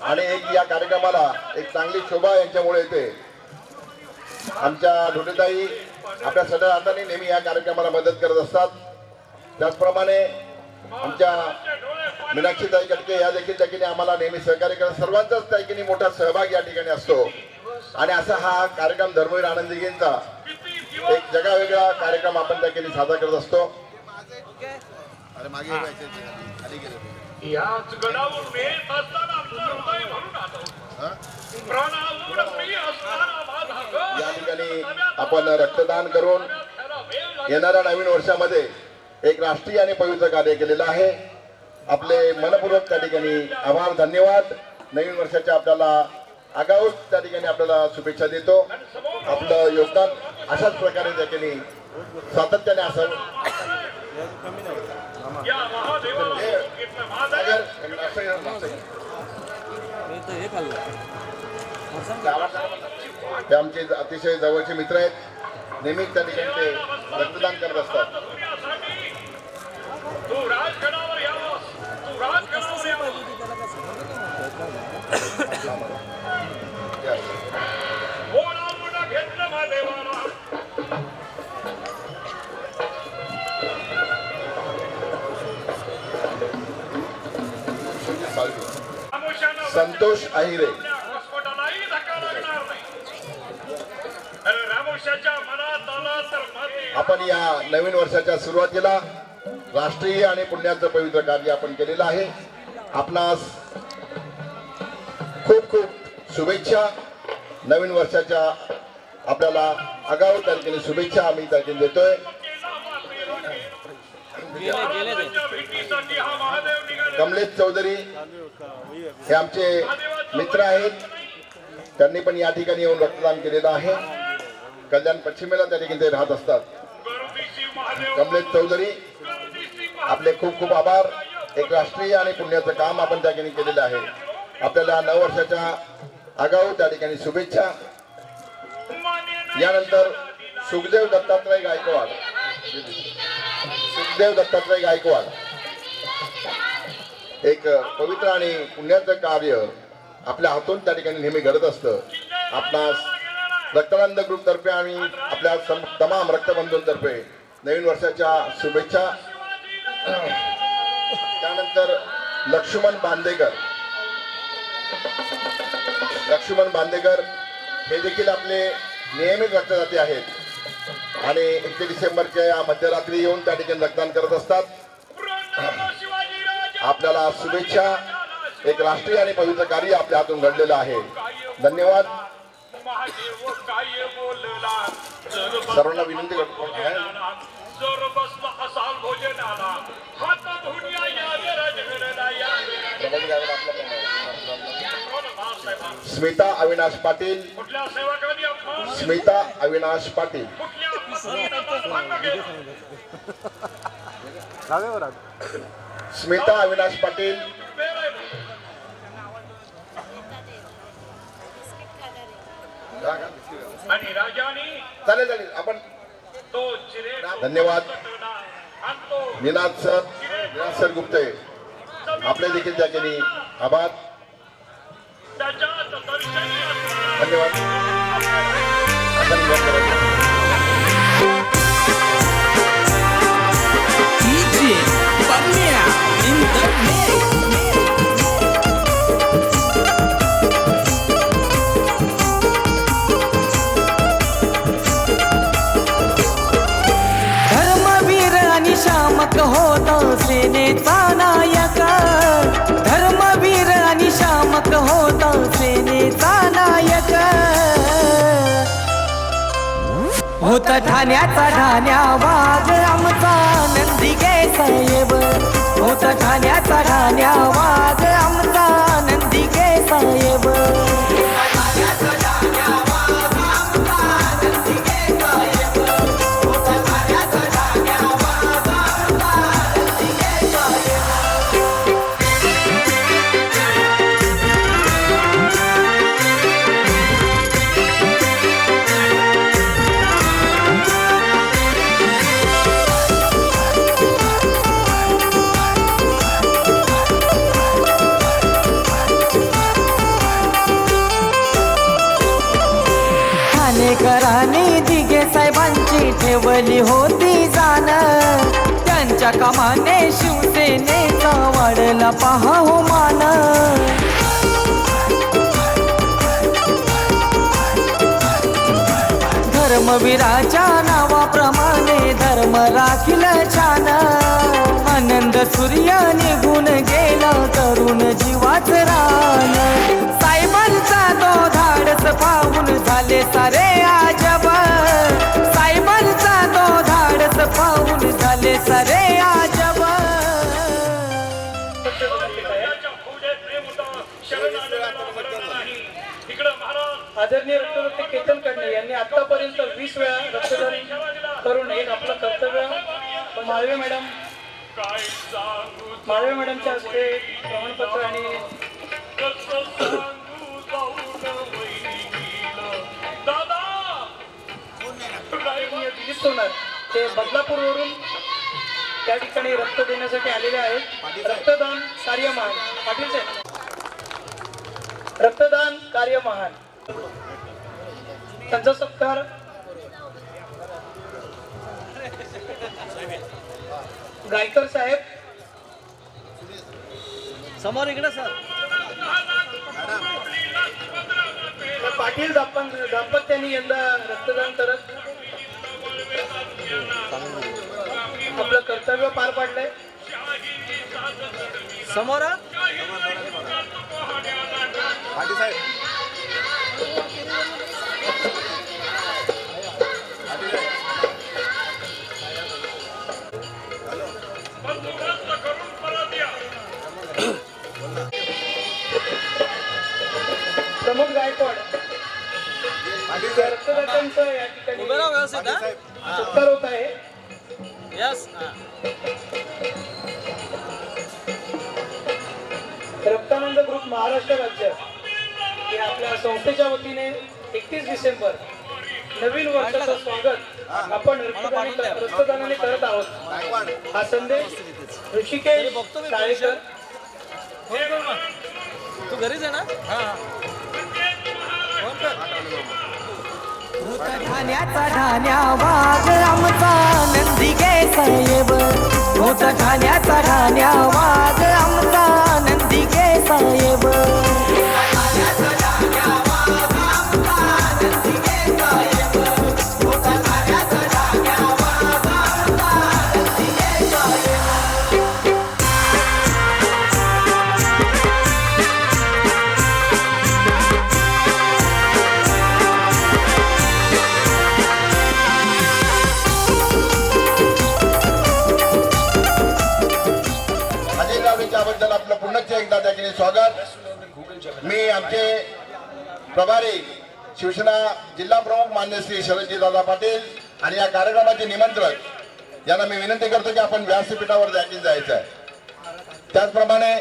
आणि एक या कार्यक्रमाला एक चांगली शोभा यांच्यामुळे येते. आमच्या ढोलेताई आपल्या सगळ्या हाताने नेहमी या कार्यक्रमाला मदत करत असतात. त्याचप्रमाणे आमच्या मीनाक्षीताई कटके या देखील त्या ठिकाणी आम्हाला नेहमी सहकार्य करत. सर्वांचाच त्या ठिकाणी मोठा सहभाग या ठिकाणी असतो आणि असा हा कार्यक्रम धर्मवीर आनंद दिघेंचा एक जगावेगळा कार्यक्रम आपण त्या ठिकाणी साजरा करत असतो. अरे मागे याच गडावरून येत असताना आमचं हृदय भरून आलं. प्राणावर प्रिय असणारा माझा या ठिकाणी आपण रक्तदान करून येणाऱ्या नवीन वर्षामध्ये एक राष्ट्रीय आणि पवित्र कार्य केलेलं आहे. आपले मनपूर्वक त्या ठिकाणी आभार, धन्यवाद. नवीन वर्षाच्या आपल्याला आगाऊच त्या ठिकाणी आपल्याला शुभेच्छा देतो. आपलं योगदान अशाच प्रकारे त्या ठिकाणी सातत्याने असावं. ते आमचे अतिशय जवळचे मित्र आहेत. नेहमीच त्या ठिकाणी ते रक्तदान करत असतात. संतोष अहिरे. घटस्फोटालाही धक्का लागणार नाही. अरे रामोशाच्या मनात आला तर माती. आपण या नवीन वर्षाच्या सुरुवातीला राष्ट्रीय आणि पुण्याचं पवित्र कार्य आपण केलेलं आहे. आपणास खूप खूप शुभेच्छा. नवीन वर्षाच्या आपल्याला आगाऊ तारखेने शुभेच्छा आम्ही तारखेने देतोय. भेटीसाठी हा महादेव निघाले. कमलेश चौधरी हे आमचे मित्र आहेत. त्यांनी पण या ठिकाणी येऊन रक्तदान केलेलं आहे. कल्याण पश्चिमेला त्या ठिकाणी ते राहत असतात. गर्दीशी महादेव. कमलेश चौधरी गर्दीशी आपले खूप खूप आभार. एक राष्ट्रीय आणि पुण्याचं काम आपण त्या ठिकाणी केलेलं आहे. आपल्याला नववर्षाच्या आगाऊ त्या ठिकाणी शुभेच्छा. यानंतर सुखदेव दत्तात्रय गायकवाड. सुखदेव दत्तात्रय गायकवाड एक पवित्र आणि पुण्याचं कार्य आपल्या हातून त्या ठिकाणी नेहमी घडत असतं. आपणास रक्तानंद ग्रुप तर्फे आणि आपल्या तमाम रक्तबंधूंतर्फे नवीन वर्षाच्या शुभेच्छा. त्यानंतर लक्ष्मण बांदेकर. लक्ष्मण बांदेकर हे देखील आपले नियमित रक्तदाते आहेत आणि 1 डिसेंबरच्या या मध्यरात्री येऊन त्या ठिकाणी रक्तदान करत असतात. आपल्याला शुभेच्छा. एक राष्ट्रीय आणि पवित्र कार्य आपल्या हातून घडलेलं आहे. धन्यवाद. महादेव काय बोलला. सर्वांना विनंती करतो. जर बसला असाल भोजनाला हात धुण्या या विराजगडला या. स्मिता अविनाश पाटील. कुठल्या सेवकांनी अपमान. स्मिता अविनाश पाटील. कुठल्या पत्नीनं मनभंग केला. स्मिता अविनाश पाटील. आणि राजानी चालेल चालेल आपण तो चिरे. धन्यवाद. आणि तो निनाद सर गुप्ते आपले देखील त्या ठिकाणी आभार. त्याच्यात दर्शनी असणार. धन्यवाद. आता निवांत करायचं. धर्मवीर आणि शामक होता सेनेचा नायक. धर्मवीर आणि शामक होता सेनेचा नायक. होता ठाण्याचा ठाण्या वाघ आमचा नंदिके साहेब. होता ठाण्याचा ठाण्या वाघ आमचा नंदिके साहेब. ठाणेकरांनी दिघे साहेबांची ठेवली होती जाण. त्यांच्या कामाने शिवसेनेचा वाढला पहा हो मान. धर्मवीराच्या नावाप्रमाणे धर्म राखील छान. आनंद सूर्य निघून गेला तरुण जीवाच रान. साहेबांचा तो धाडस पाहून झाले सारे आजब. साहेबांचा तो धाडस पाहून झाले सारे आजब. त्याच्या फौजेत प्रेम होतं. शरण आलेला मरण नाही. इकडं महाराज आदरणीय रक्तदाते केतन कडणे यांनी आतापर्यंत 20 वेळा रक्तदान करून एक आपलं कर्तव्य. माळवे मॅडम काय सांगू माळवे मॅडमच्या हस्ते प्रमाणपत्र आणि कसं सांगू जाऊन वैरीला. दादा दिलीप सोनार ते बदलापूरवरून त्या ठिकाणी रक्त देण्यासाठी आलेले आहेत. रक्तदान कार्य महान. पाटील साहेब रक्तदान कार्य महान. त्यांचा सत्कार गायकर साहेब समोर इकडे सर. त्या पाटील दाम्पत्यांनी यंदा रक्तदान करत आपलं कर्तव्य पार पाडलंय. समोर बंदोबस्त करून परत या. प्रमुख गायकवाड रक्तदात्यांचं या ठिकाणी सत्कार होत आहे. रक्तानंद ग्रुप महाराष्ट्र राज्य हे आपल्या संस्थेच्या वतीने 31 डिसेंबर नवीन वर्षाचं स्वागत आपण रक्तदानाने करत आहोत. हा संदेश ऋषिकेश साळेकर तू घरीच आहे ना. ठाण्याचा ठाण्या वाघ आमचा नंदिके साहेब. ठाण्याचा ठाण्या वाघ आमचा नंदिके साहेब. त्याबद्दल आपलं पुन्हा एकदा त्या ठिकाणी स्वागत. मी आमचे प्रभारी शिवसेना जिल्हा प्रमुख मान्य श्री शरदजी दादा पाटील आणि या कार्यक्रमाचे निमंत्रक यांना मी विनंती करतो की आपण व्यासपीठावर जायचं आहे. त्याचप्रमाणे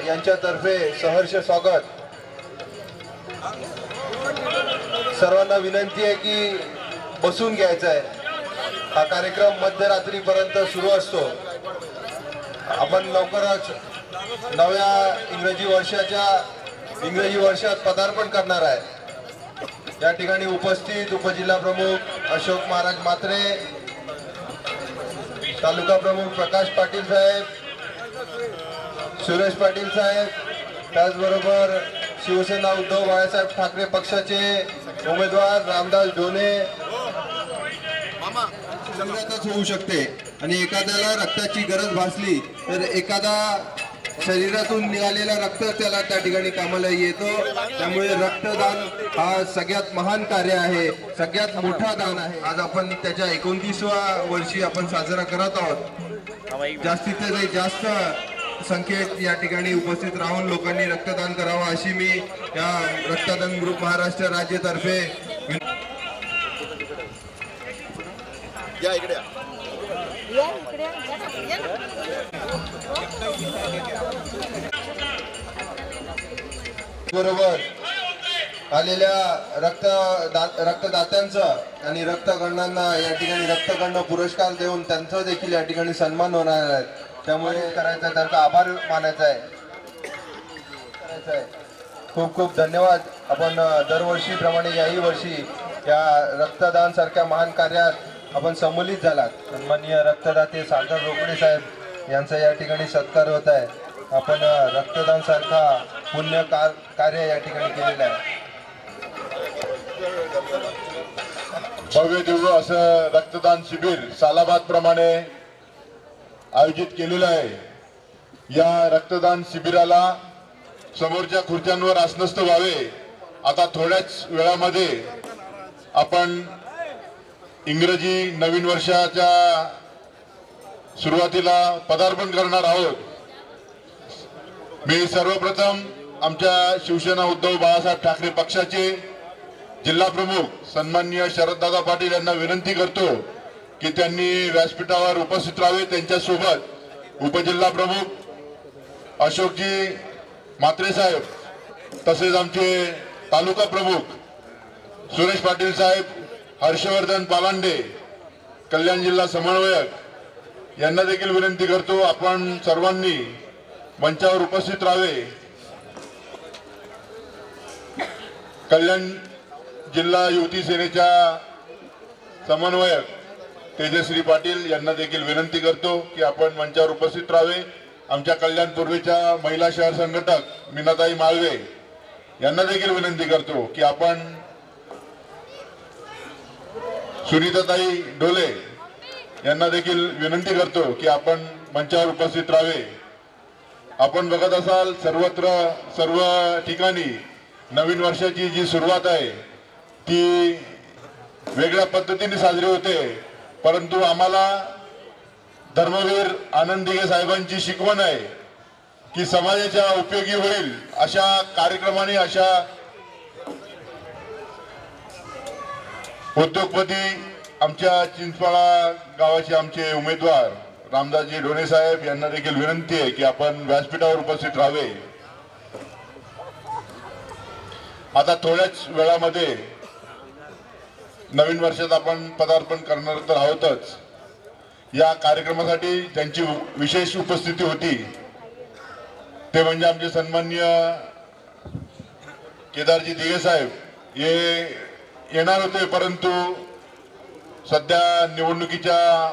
यांच्यातर्फे सहर्ष स्वागत. सर्वांना विनंती आहे की बसून घ्यायचं आहे. हा कार्यक्रम मध्यरात्रीपर्यंत सुरू असतो. आपण लवकरच नव्या इंग्रजी वर्षात पदार्पण करणार आहे. या ठिकाणी उपस्थित उपजिल्हा प्रमुख अशोक महाराज मात्रे, तालुका प्रमुख प्रकाश पाटील साहेब, सुरेश पाटील साहेब, त्याचबरोबर शिवसेना उद्धव बाळासाहेब ठाकरे पक्षाचे उमेदवार रामदास ढोणे. संघातच होऊ शकते आणि एखाद्याला रक्ताची गरज भासली तर एखादा शरीरातून निघालेला रक्त त्याला त्या ठिकाणी कामाला येतो. त्यामुळे रक्तदान हा सगळ्यात महान कार्य आहे, सगळ्यात मोठा दान आहे. आज आपण त्याच्या 29व्या वर्षी आपण साजरा करत आहोत. जास्तीत जास्त संख्येत या ठिकाणी उपस्थित राहून लोकांनी रक्तदान करावं अशी मी या रक्तदान ग्रुप महाराष्ट्र राज्यतर्फे या इकडे बरोबर आलेल्या रक्तदात्यांचं आणि रक्तगणांना या ठिकाणी रक्तगण पुरस्कार देऊन त्यांचा देखील या ठिकाणी सन्मान होणार आहे. त्यामुळे करायचा त्यांचा आभार मानायचा आहे. खूप खूप धन्यवाद. आपण दरवर्षीप्रमाणे याही वर्षी या रक्तदान सारख्या महान कार्यात आपण सम्मिलित झालात. सन्माननीय रक्तदाते सागर रोकडे साहेब यांचा या ठिकाणी सत्कार होत आहे. आपण रक्तदान सारखा पुण्य कार्य या ठिकाणी केलेलं आहे. भव्य दिव्य असं रक्तदान शिबिर सालाबाद प्रमाणे आयोजित केलेलं आहे. या रक्तदान शिबिराला समोरच्या खुर्च्यांवर आसनस्थ व्हावे. आता थोड्याच वेळामध्ये आपण इंग्रजी नवीन वर्षाच्या सुरुवातीला पदार्पण करणार आहोत. मी सर्वप्रथम आमच्या शिवसेना उद्धव बाळासाहेब ठाकरे पक्षाचे जिल्हा प्रमुख सन्माननीय शरददादा पाटील यांना विनंती करतो की त्यांनी व्यासपीठावर उपस्थित राहावे. त्यांच्यासोबत उपजिल्हा प्रमुख अशोकजी म्हात्रे साहेब, तसेच आमचे तालुका प्रमुख सुरेश पाटील साहेब, हर्षवर्धन पालांडे, कल्याण जिल्हा समन्वयक यांना देखील विनंती करतो आपण सर्वांनी मंचावर उपस्थित राहावे. कल्याण जिल्हा युवती सेनेच्या समन्वयक तेजश्री पाटील यांना देखील विनंती करतो की आपण मंचावर उपस्थित राहावे. आमच्या कल्याण पूर्वेच्या महिला शहर संघटक मीनाताई माळवे यांना देखील विनंती करतो की आपण सुनीताताई डोले यांना देखील विनंती करतो की आपण मंचावर उपस्थित राहावे. आपण बघत असाल सर्वत्र सर्व ठिकाणी नवीन वर्षाची जी सुरुवात आहे ती वेगळ्या पद्धतीने साजरी होते, परंतु आम्हाला धर्मवीर आनंद दिघे साहेबांची शिकवण आहे की समाजाच्या उपयोगी होईल अशा कार्यक्रमाने, अशा उद्योगपती आमच्या चिंचपाळा गावाचे आमचे उमेदवार रामदासजी डोणे साहेब यांना देखील विनंती आहे की आपण व्यासपीठावर उपस्थित राहावे. आता थोड्याच वेळामध्ये नवीन वर्षात आपण पदार्पण करणार तर आहोतच. या कार्यक्रमासाठी त्यांची विशेष उपस्थिती होती ते म्हणजे आमचे सन्माननीय केदारजी दिघे साहेब हे येणार होते, परंतु सध्या निवडणुकीच्या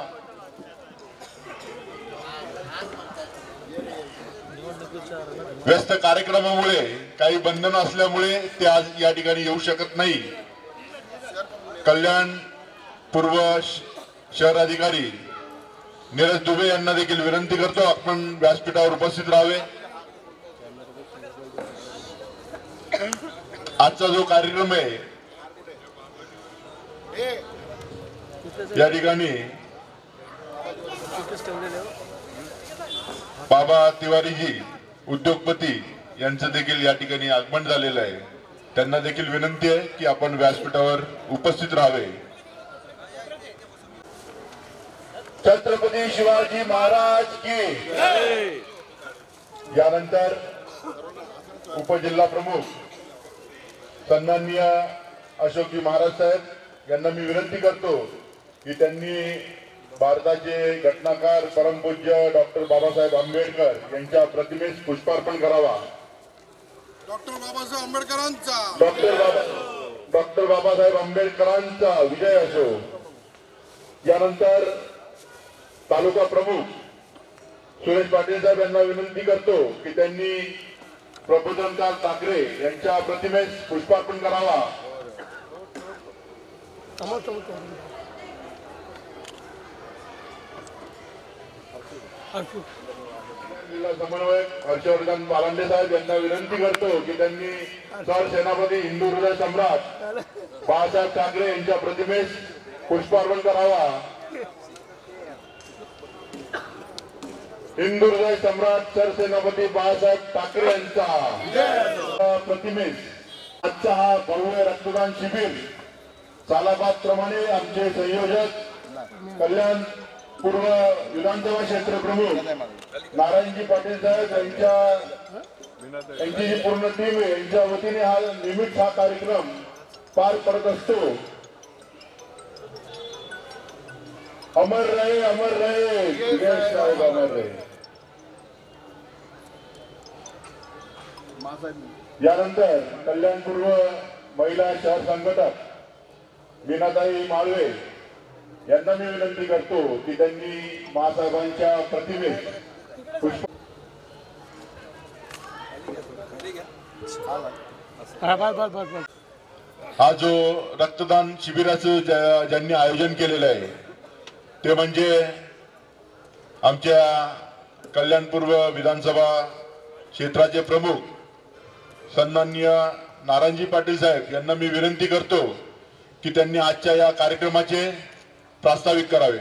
व्यस्त कार्यक्रमामुळे काही बंधन असल्यामुळे ते आज या ठिकाणी येऊ शकत नाही. कल्याण पूर्व शहर अधिकारी नीरज दुबे यांना देखील विनंती करतो आपण व्यासपीठावर उपस्थित राहावे. आजचा जो कार्यक्रम आहे या ठिकाणी बाबा तिवारीजी उद्योगपती यांचं देखील या ठिकाणी आगमन झालेलं आहे. त्यांना देखील विनंती आहे की आपण व्यासपीठावर उपस्थित राहावे. छत्रपती शिवाजी महाराज की. यानंतर उपजिल्हा प्रमुख सन्माननीय अशोकजी महाराज साहेब यांना मी विनंती करतो की त्यांनी भारताचे घटनाकार परमपूज्य डॉक्टर बाबासाहेब आंबेडकर यांच्या प्रतिमेस पुष्पार्पण करावा. डॉक्टर बाबासाहेब आंबेडकरांचा डॉक्टर बाबासाहेब आंबेडकरांचा विजय असो. यानंतर तालुका प्रमुख सुरेश पाटील साहेब यांना विनंती करतो की त्यांनी प्रबोधनकार ठाकरे यांच्या प्रतिमेस पुष्पार्पण करावा. जिल्हा समन्वयक हर्षवर्धन बालांडे साहेब यांना विनंती करतो की त्यांनी सरसेनापती हिंदू हृदय सम्राट बाळासाहेब ठाकरे यांच्या प्रतिमेस पुष्पार्पण करावा. हिंदू हृदय सम्राट सरसेनापती बाळासाहेब ठाकरे यांचा प्रतिमेस आजचा हा भव्य रक्तदान शिबिर सालाबाद प्रमाणे आमचे संयोजक कल्याण पूर्व विधानसभा क्षेत्र प्रमुख नारायणजी पाटील साहेब यांची जी पूर्ण टीम आहे यांच्या वतीने हा नियमित हा कार्यक्रम पार पडत असतो. अमर रहे दिनेश साहेब अमर रहे. यानंतर कल्याण पूर्व महिला शहर संघटक मीनाताई माळवे यांना मी विनंती करतो की त्यांनी महासाहेबांच्या प्रतिमेस पुष्प. हा जो रक्तदान शिबिराचं ज्यांनी आयोजन केलेलं आहे ते म्हणजे आमच्या कल्याण पूर्व विधानसभा क्षेत्राचे प्रमुख सन्माननीय नारायणजी पाटील साहेब यांना मी विनंती करतो की त्यांनी आजच्या या कार्यक्रमाचे प्रास्ताविक करावे.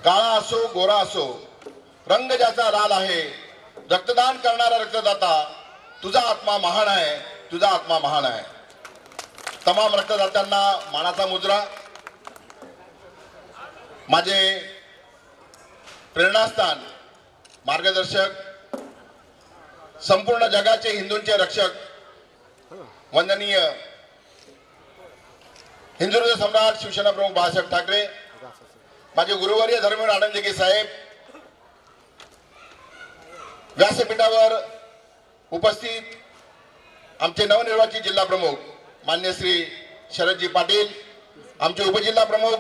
काळा असो गोरा असो रंग ज्याचा लाल आहे, रक्तदान करणारा रक्तदाता तुझा आत्मा महान आहे, तुझा आत्मा महान आहे. तमाम रक्तदात्यांना मानाचा मुजरा. माझे प्रेरणास्थान मार्गदर्शक संपूर्ण जगाचे हिंदूंचे रक्षक वंदनीय हिंदू हृदय सम्राट शिवसेना प्रमुख बाळासाहेब ठाकरे, माझे गुरुवर्य धर्मवीर आनंद दिघे साहेब, व्यासपीठावर उपस्थित आमचे नवनिर्वाचित जिल्हा प्रमुख मान्य श्री शरदजी पाटील, आमचे उपजिल्हा प्रमुख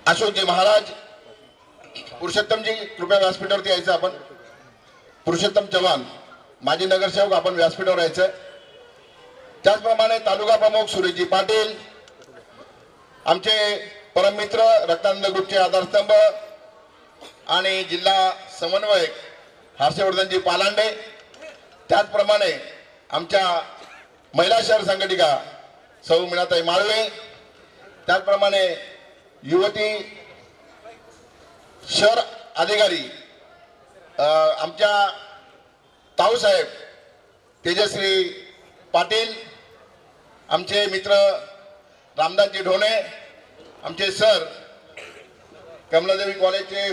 अशोकजी महाराज, पुरुषोत्तमजी कृपया व्यासपीठावरती यायचं आपण, पुरुषोत्तम चव्हाण माजी नगरसेवक आपण व्यासपीठावर यायचं. त्याचप्रमाणे तालुका प्रमुख सुरेशजी पाटील, आमचे परममित्र रक्तानंद ग्रुपचे आधारस्तंभ आणि जिल्हा समन्वयक हर्षवर्धनजी पालांडे, त्याचप्रमाणे आमच्या महिला शहर संघटिका सौ मीनाताई माळवे, त्याचप्रमाणे युवती शहर अधिकारी आमच्या ताऊसाहेब तेजश्री पाटील, आमचे मित्र रामदासजी ढोणे, आमचे सर कमलादेवी कॉलेजचे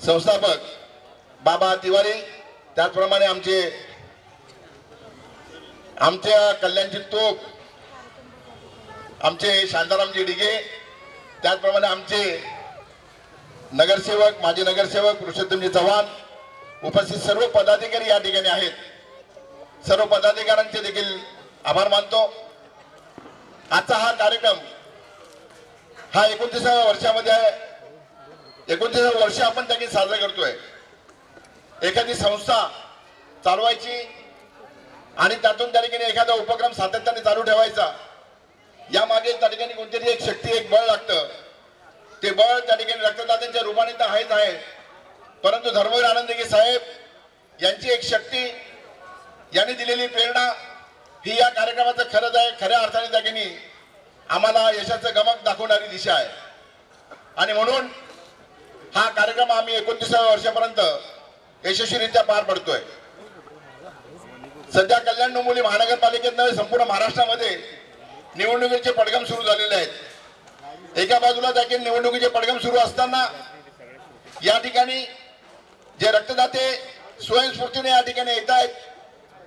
संस्थापक बाबा तिवारी, त्याचप्रमाणे आमच्या कल्याणची तोप आमचे शांतारामजी डिगे, त्याचप्रमाणे आमचे नगरसेवक माजी नगरसेवक पुरुषोत्तमजी चव्हाण, उपस्थित सर्व पदाधिकारी या ठिकाणी आहेत. सर्व पदाधिकाऱ्यांचे देखील आभार मानतो. आजचा हा कार्यक्रम हा 29व्या वर्षामध्ये आहे. 29व्या वर्ष आपण त्या ठिकाणी साजरा करतोय. एखादी संस्था चालवायची आणि त्यातून त्या ठिकाणी एखादा उपक्रम सातत्याने चालू ठेवायचा, यामागे त्या ठिकाणी कोणतरी एक शक्ती, एक बळ लागतं. ते बळ त्या ठिकाणी रक्तदात्यांच्या रूपाने तर आहेच आहे, परंतु धर्मवीर आनंदगी साहेब यांची एक शक्ती, यांनी दिलेली प्रेरणा ही या कार्यक्रमाचं खऱ्या अर्थाने त्या ठिकाणी आम्हाला यशाचं गमक दाखवणारी दिशा आहे. आणि म्हणून हा कार्यक्रम आम्ही 29व्या वर्षापर्यंत यशस्वीरित्या पार पडतोय. सध्या कल्याण डोंबिवली महानगरपालिकेत नव्हे संपूर्ण महाराष्ट्रामध्ये निवडणुकीचे पडघम सुरू झालेले आहेत. एका बाजूला त्या ठिकाणी निवडणुकीचे पडघम सुरू असताना या ठिकाणी जे रक्तदाते स्वयंस्फूर्तीने या ठिकाणी येत आहेत.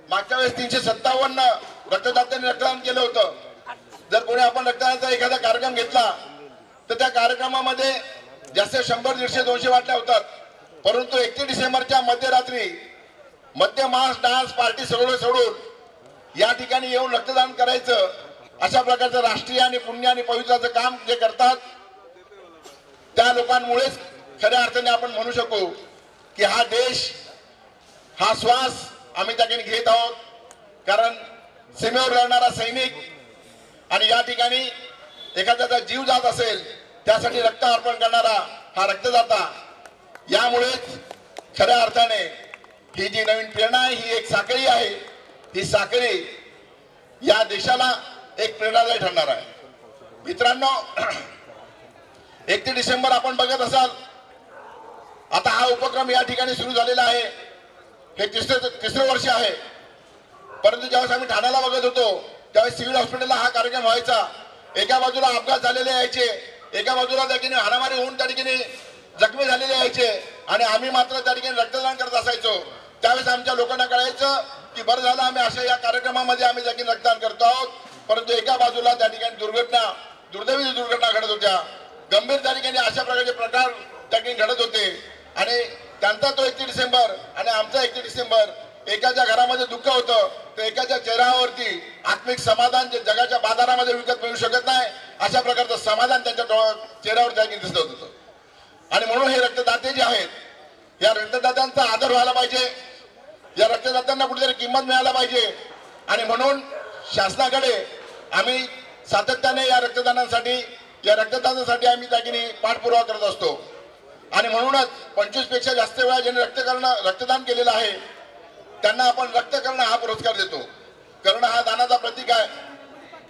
मागच्या वेळेस 357 रक्तदात्यांनी रक्तदान केलं होतं. जर कोणी आपण रक्तदानाचा एखादा कार्यक्रम घेतला तर त्या कार्यक्रमामध्ये जास्त 100, 150, 200 वाटल्या होतात. परंतु 31 डिसेंबरच्या मध्यरात्री मध्य मास डान्स पार्टी सगळं सोडून या ठिकाणी येऊन रक्तदान करायचं, अशा प्रकारचं राष्ट्रीय आणि पुण्य आणि पवित्राचं काम जे करतात त्या लोकांमुळेच खऱ्या अर्थाने आपण म्हणू शकू की हा देश, हा श्वास आम्ही त्या ठिकाणी घेत आहोत. कारण सीमेवर लढणारा सैनिक आणि या ठिकाणी एखाद्याचा जीव जात असेल त्यासाठी रक्त अर्पण करणारा हा रक्तदाता, यामुळेच खऱ्या अर्थाने ही जी नवीन प्रेरणा आहे ही एक साखळी आहे. ही साखळी या देशाला एक प्रेरणादायी ठरणार आहे. मित्रांनो, 31 डिसेंबर आपण बघत असाल, आता हा उपक्रम या ठिकाणी सुरू झालेला आहे. हे तिसरं वर्ष आहे. परंतु ज्यावेळेस आम्ही ठाण्याला बघत होतो त्यावेळेस सिव्हिल हॉस्पिटलला हा कार्यक्रम व्हायचा. एका बाजूला अपघात झालेले यायचे, एका बाजूला त्या ठिकाणी हाणामारी होऊन त्या ठिकाणी जखमी झालेले यायचे आणि आम्ही मात्र त्या ठिकाणी रक्तदान करत असायचो. त्यावेळेस आमच्या लोकांना कळायचं की बरं झालं आम्ही अशा या कार्यक्रमामध्ये आम्ही त्या ठिकाणी रक्तदान करतो आहोत. परंतु एका बाजूला त्या ठिकाणी दुर्दैवी दुर्घटना घडत होत्या. गंभीर त्या ठिकाणी अशा प्रकारचे प्रकार त्या ठिकाणी घडत होते. आणि त्यांचा तो 31 डिसेंबर आणि आमचा 31 डिसेंबर, एकाच्या घरामध्ये दुःख होतं तर एकाच्या चेहऱ्यावरती आत्मिक समाधान जे जगाच्या बाजारामध्ये विकत मिळू शकत नाही, अशा प्रकारचं समाधान त्यांच्या चेहऱ्यावर त्या ठिकाणी दिसत होतं. आणि म्हणून हे रक्तदाते जे आहेत, या रक्तदात्यांचा आदर व्हायला पाहिजे, या रक्तदात्यांना कुठेतरी किंमत मिळायला पाहिजे. आणि म्हणून शासनाकडे आम्ही सातत्याने या रक्तदानासाठी आम्ही त्या ठिकाणी पाठपुरावा करत असतो. आणि म्हणूनच 25 पेक्षा जास्त वेळा ज्यांनी रक्तदान केलेलं आहे त्यांना आपण रक्त कर्ण हा पुरस्कार देतो. कर्ण हा दानाचा प्रतीक आहे.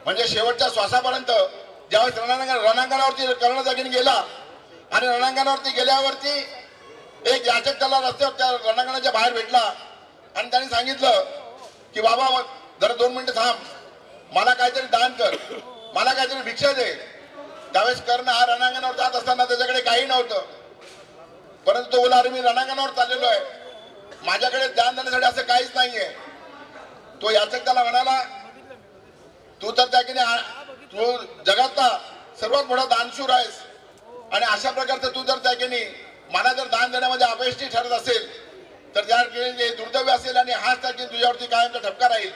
म्हणजे शेवटच्या श्वासापर्यंत ज्यावेळेस रणांगणावरती कर्ण त्या ठिकाणी गेला आणि रणांगणावरती गेल्यावरती एक याचक त्याला रस्त्यावर त्या रणांगणाच्या बाहेर भेटला आणि त्यांनी सांगितलं की बाबा जरा 2 मिनिटं थांब, मला काहीतरी दान कर, मला काहीतरी भिक्षा दे. त्यावेळेस कर्ण हा रणांगणावर जात असताना त्याच्याकडे काही नव्हतं. परंतु तो बोला, अरे मी रणांगणावर चाललेलो आहे, माझ्याकडे दान देण्यासाठी असं काहीच नाहीये. तो याचक त्याला म्हणाला, तू तर त्या तू जगातला सर्वात मोठा दानशूर आहेस आणि अशा प्रकारचं तू जर त्या मला जर दान देण्यामध्ये अपयशी ठरत असेल तर त्या दुर्दैवी असेल आणि हाच त्या तुझ्यावरती कायमचा ठपका राहील.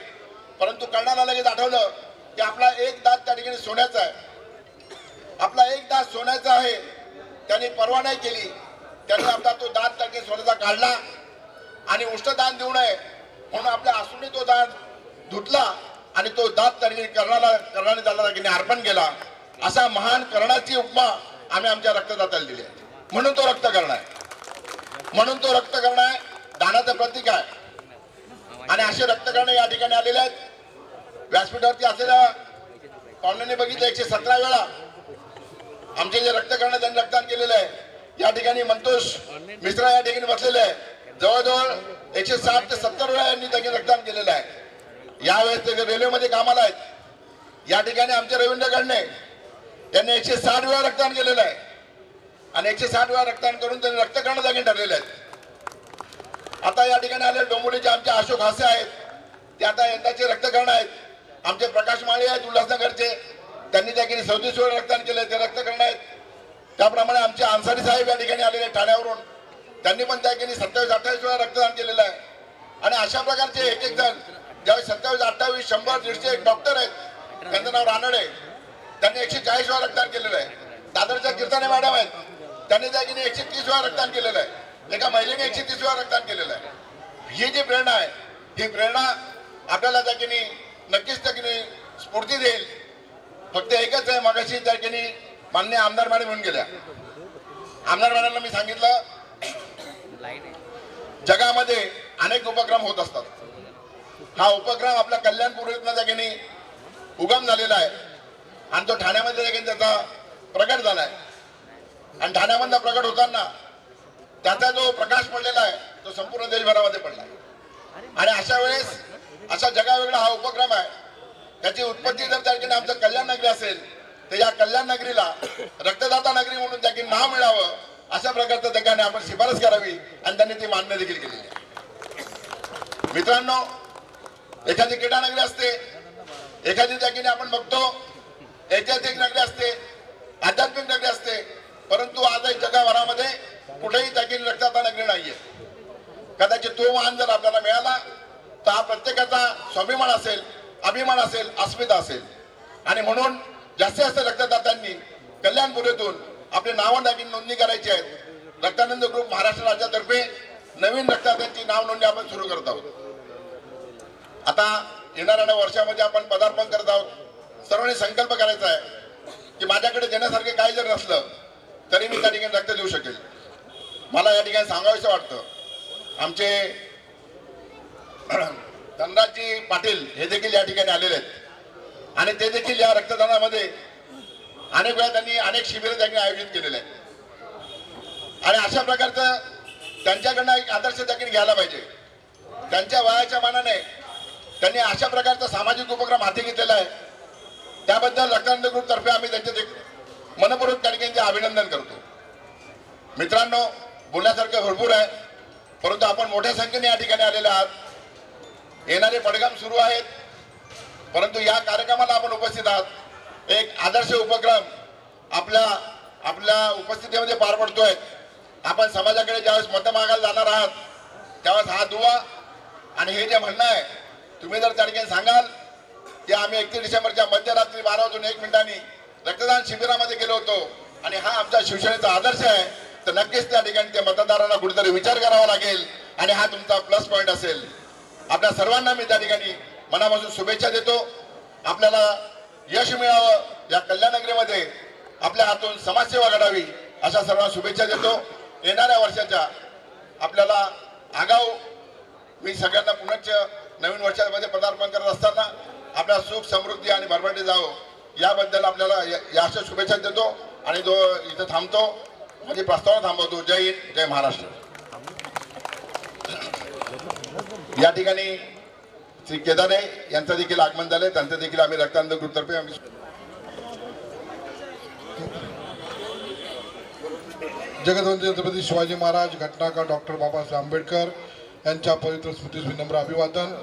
परंतु कर्णाला लगेच आठवलं की आपला एक दात त्या ठिकाणी सोन्याचा आहे, आपला एक दात सोन्याचा आहे. त्यांनी परवा नाही केली, त्यांनी आपला तो दात त्या ठिकाणी सोन्याचा काढला आणि उष्टदान देऊ नये म्हणून आपल्या आसूने तो दात धुतला आणि तो दात त्या ठिकाणी कर्णाने त्याला त्या ठिकाणी अर्पण केला. असा महान कर्णाची उपमा आम्ही आमच्या रक्तदात्याला दिली आहे. म्हणून तो रक्तकर्ण आहे, म्हणून तो रक्तकर्ण आहे, दानाचं प्रतीक आहे. आणि असे रक्तकर्ण या ठिकाणी आलेले आहेत. व्यासपीठावरती असलेल्या पाहुण्यांनी बघितलं 117 वेळा आमचे जे रक्तकर्ण त्यांनी रक्तदान केलेलं आहे. या ठिकाणी मंतोष मिश्रा या ठिकाणी बसलेले आहे. जवळजवळ 160 ते 70 वेळा यांनी त्यांनी रक्तदान केलेलं आहे. यावेळेस ते रेल्वेमध्ये कामाला आहेत. या ठिकाणी आमचे रवींद्र गडणे यांनी 160 वेळा रक्तदान केलेलं आहे आणि 160 वेळा रक्तदान करून त्यांनी रक्तकर्ण जागी ठरलेले आहेत. आता या ठिकाणी आले डोंबिवलीचे आमचे अशोक हासे आहेत, ते आता यंदाचे रक्तकर्ण आहेत. आमचे प्रकाश माळी आहेत उल्हासनगरचे, त्यांनी त्या ठिकाणी 37 वेळा रक्तदान केले, ते रक्तकर्ण आहेत. त्याप्रमाणे आमचे अन्सारी साहेब या ठिकाणी आलेले ठाण्यावरून, त्यांनी पण त्या ठिकाणी 27-28 वेळा रक्तदान केलेलं आहे. आणि अशा प्रकारचे एक एक जण ज्यावेळी 27, 28, 100, 150 डॉक्टर आहेत, त्यांचं नाव रानडे, त्यांनी 140 वेळा रक्तदान केलेलं आहे. दादरच्या कीर्तने मॅडम आहेत, त्यांनी त्या ठिकाणी 130 वेळा रक्तदान केलेलं आहे. एका महिलेने 130 वेळा रक्तदान केलेलं आहे. ही जी प्रेरणा आहे, ही प्रेरणा आपल्याला त्या ठिकाणी नक्कीच त्या ठिकाणी स्फूर्ती देईल. फक्त एकच आहे, मगाशी त्या ठिकाणी मान्य आमदार मॅडम म्हणून गेल्या. आमदार मॅडमला मी सांगितलं जगामध्ये अनेक उपक्रम होत असतात. हा उपक्रम आपल्या कल्याणपूर्वीतनं त्या ठिकाणी उगम झालेला आहे आणि तो ठाण्यामध्ये त्या ठिकाणी त्याचा प्रकट झाला आहे. आणि ठाण्यामधला प्रकट होताना त्याचा जो प्रकाश पडलेला आहे तो संपूर्ण देशभरामध्ये पडला आहे. आणि अशा वेळेस असा जगावेगळा हा उपक्रम आहे. त्याची उत्पत्ती जर त्या ठिकाणी आमचं कल्याण नगरी असेल तर या कल्याण नगरीला रक्तदाता नगरी म्हणून त्या ठिकाणी नाव मिळावं अशा प्रकारचं त्या ठिकाणी आपण शिफारस करावी आणि त्यांनी ती मान्य देखील केलेली आहे. मित्रांनो, एखादी क्रीडा नगरी असते, एखादी त्या ठिकाणी आपण बघतो ऐतिहासिक नगरी असते, आध्यात्मिक नगरी असते, परंतु आजही जगभरामध्ये कुठेही त्या ठिकाणी रक्तदाता नगरी नाहीये. कदाचित तो मान जर आपल्याला मिळाला तर हा प्रत्येकाचा स्वाभिमान असेल, अभिमान असेल, अस्मिता असेल. आणि म्हणून जास्तीत जास्त रक्तदात्यांनी कल्याणपुरीतून आपले नावं नोंदणी करायची आहे. रक्तानंद ग्रुप महाराष्ट्र राज्यातर्फे नवीन रक्तदात्यांची नाव नोंदणी आपण सुरू करत आहोत. आता येणाऱ्या वर्षामध्ये आपण पदार्पण करत आहोत. सर्वांनी संकल्प करायचा आहे की माझ्याकडे देण्यासारखे काही जर नसलं तरी मी त्या ठिकाणी रक्त देऊ शकेल. मला या ठिकाणी सांगावंसं वाटतं, आमचे धनराजजी पाटील हे देखील या ठिकाणी आलेले आहेत आणि ते देखील या रक्तदानामध्ये अनेक वेळा त्यांनी अनेक शिबिरं त्यांनी आयोजित केलेले आहेत. आणि अशा प्रकारचं त्यांच्याकडनं एक आदर्श देखील घ्यायला पाहिजे. त्यांच्या वयाच्या मानाने त्यांनी अशा प्रकारचा सामाजिक उपक्रम हाती घेतलेला आहे. त्याबद्दल रक्तानंद ग्रुप तर्फे आम्ही त्यांचे मनपूर्वक त्या ठिकाणी अभिनंदन करतो. मित्रांनो, बोलण्यासारखं भरपूर आहे, परंतु आपण मोठ्या संख्येने या ठिकाणी आलेले आहात. येणारे पडगाम सुरू आहेत, परंतु या कार्यक्रमाला आपण उपस्थित आहात. एक आदर्श उपक्रम आपल्या उपस्थितीमध्ये पार पडतोय. आपण समाजाकडे ज्यावेळेस मतं मागायला जाणार आहात त्यावेळेस हा दुवा आणि हे जे म्हणणं आहे तुम्ही जर त्या ठिकाणी सांगाल की आम्ही 31 डिसेंबरच्या मध्यरात्री 12 वाजून 1 मिनिटांनी रक्तदान शिबिरामध्ये गेलो होतो आणि हा आमचा शिवसेनेचा आदर्श आहे, तर नक्कीच त्या ठिकाणी ते मतदारांना कुठेतरी विचार करावा लागेल आणि हा तुमचा प्लस पॉईंट असेल. आपल्या सर्वांना मी त्या ठिकाणी मनापासून शुभेच्छा देतो. आपल्याला यश मिळावं, या कल्याण नगरीमध्ये आपल्या हातून समाजसेवा घडावी अशा सर्वांना शुभेच्छा देतो. येणाऱ्या वर्षाच्या आपल्याला आगाऊ मी सगळ्यांना पुनश्च नवीन वर्षामध्ये पदार्पण करत असताना आपल्या सुख समृद्धी आणि भरभराटी जावं याबद्दल आपल्याला या अशा शुभेच्छा देतो आणि जो इथं थांबतो, माझी प्रस्तावना थांबवतो. जय हिंद, जय महाराष्ट्र. या ठिकाणी श्री केदारे यांचं देखील आगमन झाले, त्यांचं देखील आम्ही रक्तानंद ग्रुपतर्फे आम्ही जगद्वंदे छत्रपती शिवाजी महाराज घटनाकार डॉक्टर बाबासाहेब आंबेडकर यांच्या पवित्र स्मृतीस विनम्र अभिवादन.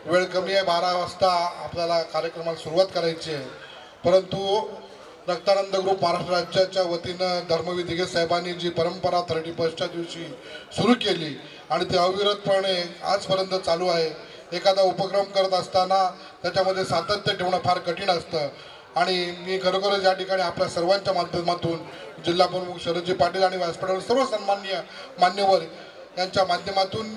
वेळ कमी आहे, 12 वाजता आपल्याला कार्यक्रमाला सुरुवात करायची आहे, परंतु रक्तानंद ग्रुप महाराष्ट्र राज्याच्या वतीनं धर्मवीर दिघे साहेबांनी जी परंपरा 31च्या दिवशी सुरू केली आणि ते अविरतपणे आजपर्यंत चालू आहे. एखादा उपक्रम करत असताना त्याच्यामध्ये सातत्य ठेवणं फार कठीण असतं. आणि मी खरोखरच या ठिकाणी आपल्या सर्वांच्या माध्यमातून जिल्हा प्रमुख शरदजी पाटील आणि व्यासपीठावर सर्व सन्माननीय मान्यवर यांच्या माध्यमातून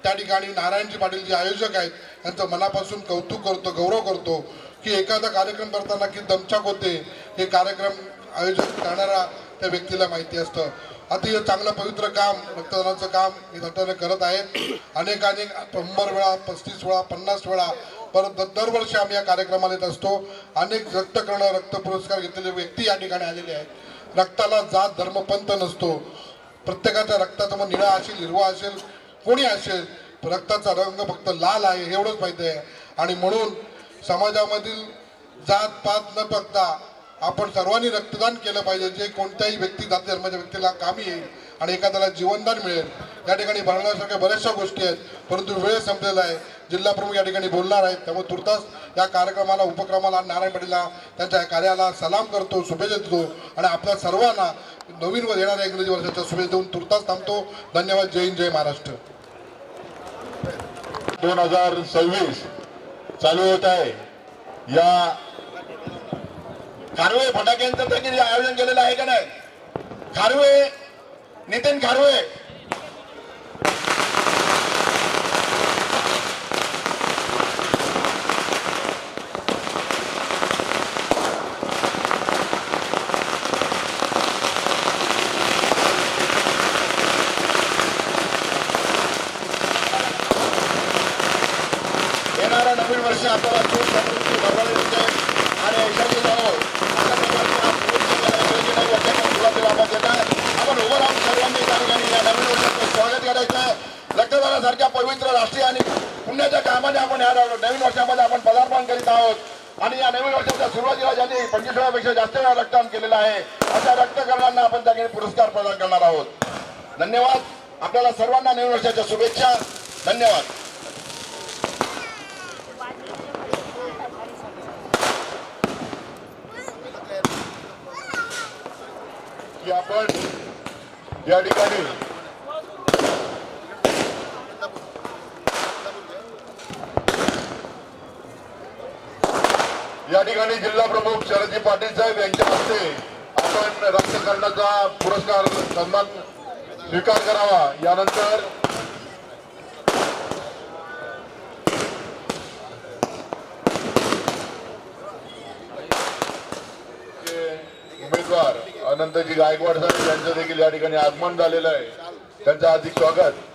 त्या ठिकाणी नारायणजी पाटील जे आयोजक आहेत यांचं मनापासून कौतुक करतो, गौरव करतो की एखादा कार्यक्रम करताना की दमछाक होते हे कार्यक्रम आयोजन करणारा त्या व्यक्तीला माहिती असतं. अतिशय चांगलं पवित्र काम रक्तदानाचं काम हे धट्ट्याने करत आहेत. अनेक 100 वेळा 35 वेळा 50 वेळा परत दरवर्षी आम्ही या कार्यक्रमाला येत असतो. अनेक रक्तकर्ण रक्त पुरस्कार घेतलेले व्यक्ती या ठिकाणी आलेले आहेत. रक्ताला जात धर्म पंथ नसतो. प्रत्येकाच्या रक्ताचा मग निळा असेल हिरवा असेल कोणी असेल रक्ताचा रंग फक्त लाल आहे एवढंच माहिती आहे. आणि म्हणून समाजामधील जात पात न बघता आपण सर्वांनी रक्तदान केलं पाहिजे जे कोणत्याही व्यक्ती जाती धर्माच्या व्यक्तीला कामी येईल आणि एखाद्याला जीवनदान मिळेल. या ठिकाणी भरण्यासारख्या बऱ्याचशा गोष्टी आहेत परंतु वेळ संपलेला आहे. जिल्हा प्रमुख या ठिकाणी बोलणार आहेत त्यामुळे तुर्तास या कार्यक्रमाला उपक्रमाला नारायण पाटीलला त्यांच्या कार्याला सलाम करतो, शुभेच्छा देतो आणि आपल्या सर्वांना नवीन व येणाऱ्या इंग्रजी वर्षाच्या शुभेच्छा देऊन तुर्तास थांबतो. धन्यवाद. जय हिंद, जय महाराष्ट्र. 2026 चालू होत आहे. या खारवे फटाक्यांचं देखील आयोजन केलेलं आहे का नाही? खारवे नितीन खारवे येणारा नवीन वर्ष आपल्याला खूप समृद्धी भरवले होते आणि यशाची जावो आपण उभं राहून सर्वांनी त्या ठिकाणी या नवीन वर्षाचं स्वागत करायचं आहे. रक्तदानासारख्या पवित्र राष्ट्रीय आणि पुण्याच्या कामाने आपण या नवीन वर्षामध्ये आपण पदार्पण करीत आहोत आणि या नवीन वर्षाच्या सुरुवातीला ज्यांनी 25 वेळापेक्षा जास्त वेळा रक्तदान केलेलं आहे अशा रक्तकर्त्यांना आपण त्या ठिकाणी पुरस्कार प्रदान करणार आहोत. धन्यवाद. आपल्याला सर्वांना नवीन वर्षाच्या शुभेच्छा. धन्यवाद. की आपण या ठिकाणी जिल्हा प्रमुख शरदजी पाटील साहेब यांच्या हस्ते आपण रक्तकर्णाचा पुरस्कार सन्मान स्वीकार करावा. यानंतर उमेदवार अनंतजी गायकवाड साहेब यांचं देखील या ठिकाणी आगमन झालेलं आहे. त्यांचं हार्दिक स्वागत.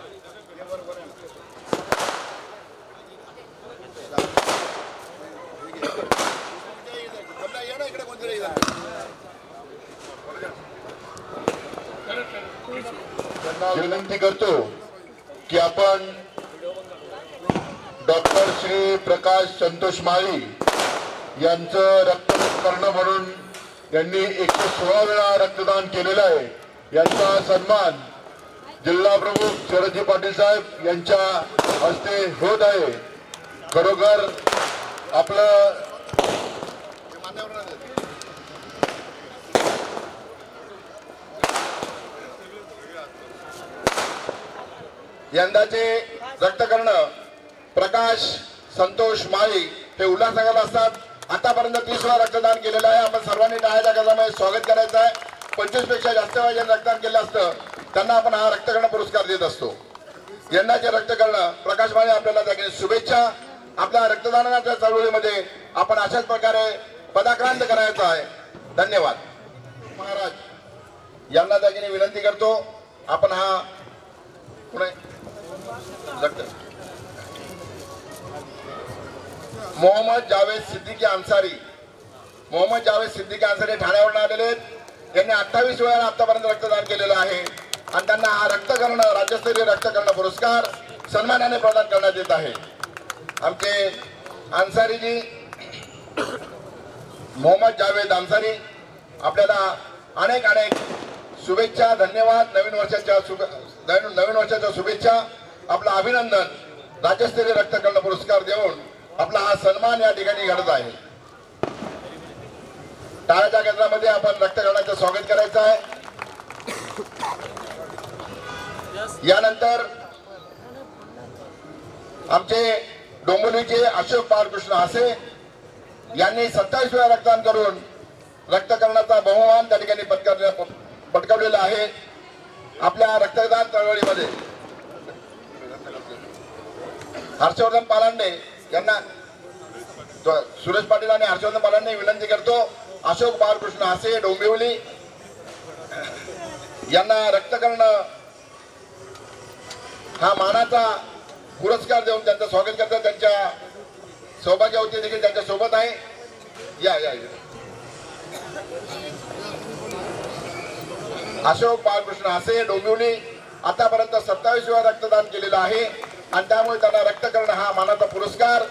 विनंती करतो की आपण डॉक्टर श्री प्रकाश संतोष माळी यांचं रक्तदान म्हणून त्यांनी 116 वेळा रक्तदान केलेलं आहे. यांचा सन्मान जिल्हा प्रमुख शरदजी पाटील साहेब यांच्या हस्ते होत आहे. खरोखर आपलं यंदाचे रक्तकर्ण प्रकाश संतोष माळी हे उल्हासनगरला असतात. आतापर्यंत 30 वेळा रक्तदान केलेलं आहे. आपण सर्वांनी टाळ्याच्या गजरामध्ये स्वागत करायचं आहे. 25 पेक्षा जास्त वेळा ज्यांनी रक्तदान केलं असतं त्यांना आपण हा रक्तकर्ण पुरस्कार देत असतो. यंदाचे रक्तकर्ण प्रकाश माळी आपल्याला त्याकडे शुभेच्छा. आपल्या रक्तदानाच्या चळवळीमध्ये आपण अशाच प्रकारे पदाक्रांत करायचा आहे. धन्यवाद. महाराज यांना त्याकडे विनंती करतो आपण हा मोहम्मद जावेद सिद्दीकी अन्सारी ठाण्यावरून आलेले आहेत. त्यांनी 28 वेळा आतापर्यंत रक्तदान केलेलं आहे आणि त्यांना हा रक्तकर्ण राज्यस्तरीय रक्तकर्ण पुरस्कार सन्मानाने प्रदान करण्यात येत आहे. आमचे अन्सारीजी मोहम्मद जावेद अन्सारी आपल्याला अनेक शुभेच्छा. धन्यवाद. नवीन वर्षाच्या शुभेच्छा. आपलं अभिनंदन. राज्यस्तरीय रक्तकर्ण पुरस्कार देऊन आपला हा सन्मान या ठिकाणी घडत आहे. टाळ्याच्या केंद्रामध्ये आपण रक्तकर्णाचं स्वागत करायचं आहे. यानंतर आमचे डोंबिवलीचे अशोक बाळकृष्ण हासे यांनी 27 वेळा रक्तदान करून रक्तकरणाचा बहुमान त्या ठिकाणी पटकावलेला आहे. आपल्या रक्तदान चळवळीमध्ये हर्षवर्धन पालांडे यांना सुरेश पाटील आणि हर्षवर्धन पालांडे विनंती करतो, अशोक बाळकृष्ण हासे डोंबिवली यांना रक्तकर्ण हा मानाचा पुरस्कार देऊन त्यांचं स्वागत करतात. त्यांच्या सौभाग्यवती देखील त्यांच्या सोबत आहे. या या अशोक बाळकृष्ण हासे डोंबिवली आतापर्यंत 27 वेळा रक्तदान केलेलं आहे आणि त्यामुळे त्यांना रक्तकर्ण हा मानाचा पुरस्कार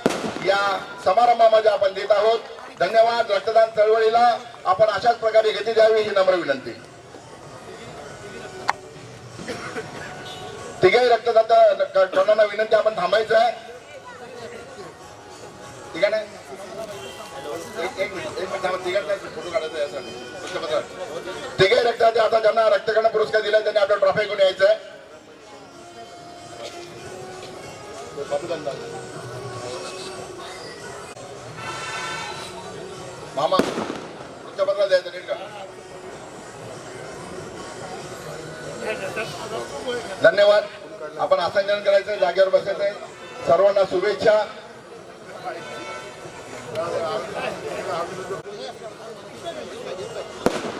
या समारंभामध्ये आपण देत आहोत. धन्यवाद. रक्तदान चळवळीला आपण अशाच प्रकारे गती द्यावी ही नम्र विनंती. तिघही रक्तदात्यांना विनंती आपण थांबायचं आहे. ठीक आहे ना? एक मिनिट थांबा. तिघांचा फोटो काढायचा आहे यासाठी. तिघही रक्तदाते आता ज्यांना रक्तकर्ण पुरस्कार दिला त्यांनी आपल्या ट्रॉफी घेऊन यायचं आहे. मामा वृत्तपत्रात द्यायचं नीट का? धन्यवाद. आपण आसनग्रहण करायचं, जागेवर बसायचंय. सर्वांना शुभेच्छा.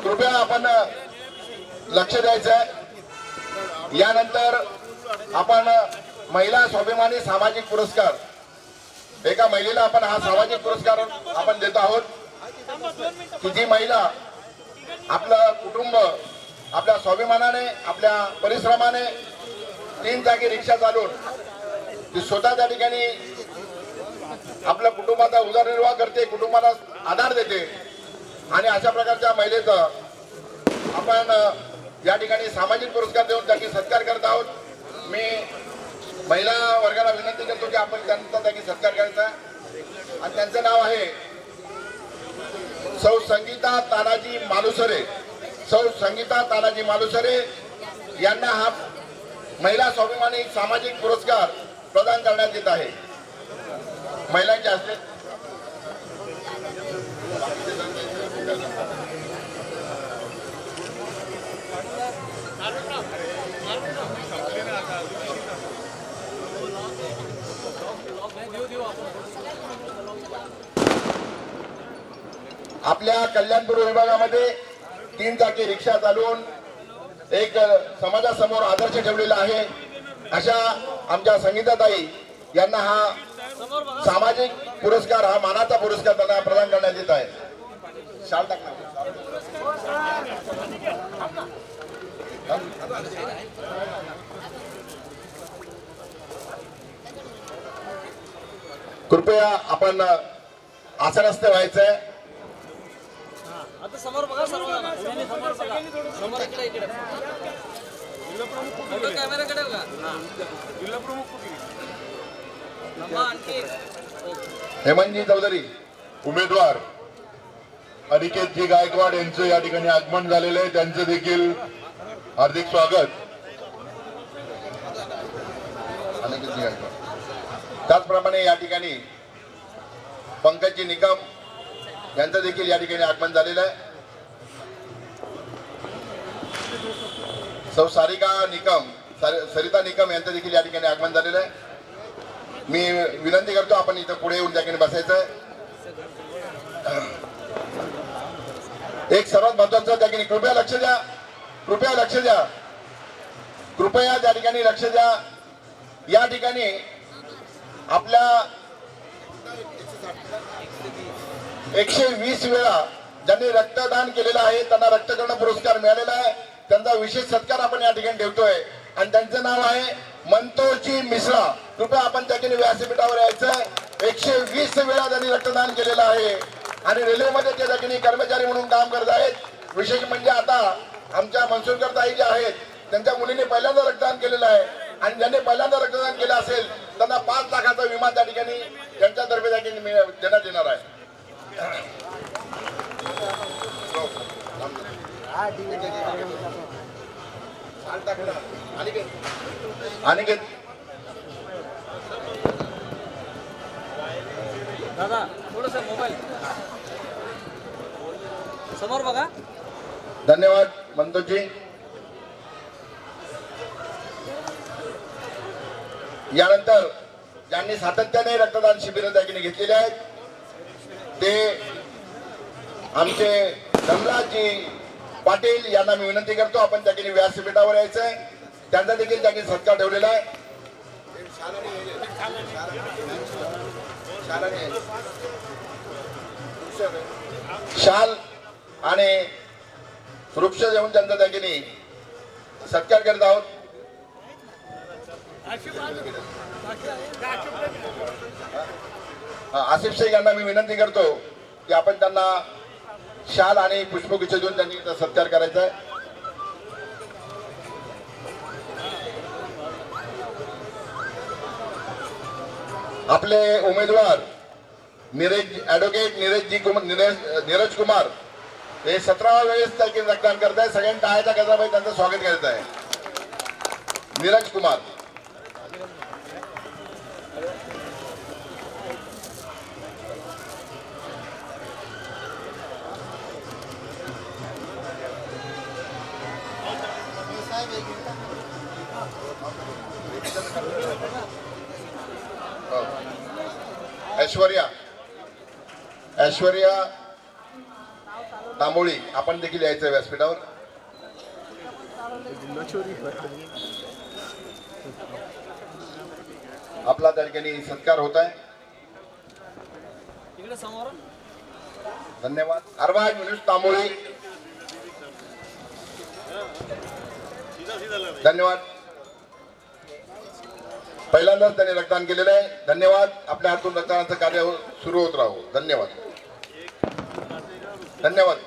कृपया आपण लक्ष द्यायचंय. यानंतर आपण महिला स्वाभिमानी सामाजिक पुरस्कार, एका महिलेला आपण हा सामाजिक पुरस्कार आपण देत आहोत की जी महिला आपलं कुटुंब आपल्या स्वाभिमानाने आपल्या परिश्रमाने 3 चाकी रिक्षा चालवून ती स्वतः त्या ठिकाणी आपल्या कुटुंबाचा उदरनिर्वाह करते, कुटुंबाला आधार देते आणि अशा प्रकारच्या महिलेचं आपण या ठिकाणी सामाजिक पुरस्कार देऊन त्याची सत्कार करत आहोत. मी महिला वर्गाला विनंती करतो की आपण त्यांचा त्याची सत्कार करायचा आणि त्यांचं नाव आहे सौ संगीता तानाजी मालुसरे. सौ संगीता तानाजी मालुसरे यांना हा महिला स्वाभिमानी सामाजिक पुरस्कार प्रदान करण्यात येत आहे. महिलांच्या हस्ते आपल्या कल्याणपूर विभागामध्ये 3 चाकी रिक्षा चालवून एक समाजासमोर आदर्श ठेवलेला आहे. अशा आमच्या संगीताताई यांना हा सामाजिक पुरस्कार, हा मानाचा पुरस्कार त्यांना प्रदान करण्यात येत आहे. शाल टाकणार. कृपया आपण आसनस्थ व्हायचंय. आता समोर बघा सर्वांना. समोर बघा. समोर इकडे इकडे. कॅमेराकडे बघा. जिल्हा प्रमुख हेमंतजी चौधरी उमेदवार अनिकेतजी गायकवाड यांचं या ठिकाणी आगमन झालेलं आहे. त्यांचं देखील हार्दिक स्वागत. अनिकेतजी गायकवाड. त्याचप्रमाणे या ठिकाणी पंकजजी निकम यांचं देखील या ठिकाणी आगमन झालेलं आहे. सौ सारिका निकम, सरिता निकम यांचं देखील या ठिकाणी आगमन झालेलं आहे. मी विनंती करतो आपण इथं पुढे येऊन त्या ठिकाणी बसायचं. एक सर्वात महत्वाचं त्या ठिकाणी कृपया लक्ष द्या. कृपया लक्ष द्या. कृपया त्या ठिकाणी लक्ष द्या. या ठिकाणी आपल्या 120 वेळा ज्यांनी रक्तदान केलेलं आहे त्यांना रक्तकर्ण पुरस्कार मिळालेला आहे. त्यांचा विशेष सत्कार आपण या ठिकाणी ठेवतोय आणि त्यांचं नाव आहे मंतोजी मिश्रा. कृपया आपण त्या ठिकाणी व्यासपीठावर यायचं. 120 वेळा त्यांनी रक्तदान केलेलं आहे आणि रेल्वेमध्ये त्या ठिकाणी कर्मचारी म्हणून काम करत आहेत. विशेष म्हणजे आता आमच्या मनसुरकर ताई जे आहेत त्यांच्या मुलीने पहिल्यांदा रक्तदान केलेलं आहे आणि ज्यांनी पहिल्यांदा रक्तदान केलं असेल त्यांना 5 लाखाचा विमा त्या ठिकाणी त्यांच्यातर्फे त्या ठिकाणी देण्यात येणार आहे. अनिकेत दादा थोडस मोबाईल समोर बघा. धन्यवाद मंतोजी. यानंतर ज्यांनी सातत्याने रक्तदान शिबिर त्या ठिकाणी घेतलेले आहेत ते आमचे धनराजजी पाटील यांना मी विनंती करतो आपण त्या ठिकाणी व्यासपीठावर यायचंय. त्यांचा देखील त्या ठिकाणी सत्कार ठेवलेला आहे. शाल आणि वृक्ष देऊन त्यांचा त्या ठिकाणी सत्कार करत आहोत. आसिफ शेख यांना मी विनंती करतो की आपण त्यांना शाल आणि पुष्पगुच्छ देऊन त्यांनी सत्कार करायचा आहे. आपले उमेदवार ॲडव्होकेट नीरज कुमार हे 17व्या वेळेस त्याची रक्तदान करत आहे. सगळ्यांनी टाळ्याच्या गजरामध्ये त्यांचं स्वागत करत आहे. नीरज कुमार. ऐश्वर्या तांबोळी आपण देखील यायचं व्यासपीठावर. आपला त्या ठिकाणी सत्कार होत आहे. धन्यवाद. अरबाज मनोज तांबोळी. धन्यवाद. पहिल्यांदाच त्यांनी रक्तदान केलेलं आहे. धन्यवाद. आपल्या हातून रक्तदानाचं कार्य सुरू होत राहू. धन्यवाद. धन्यवाद.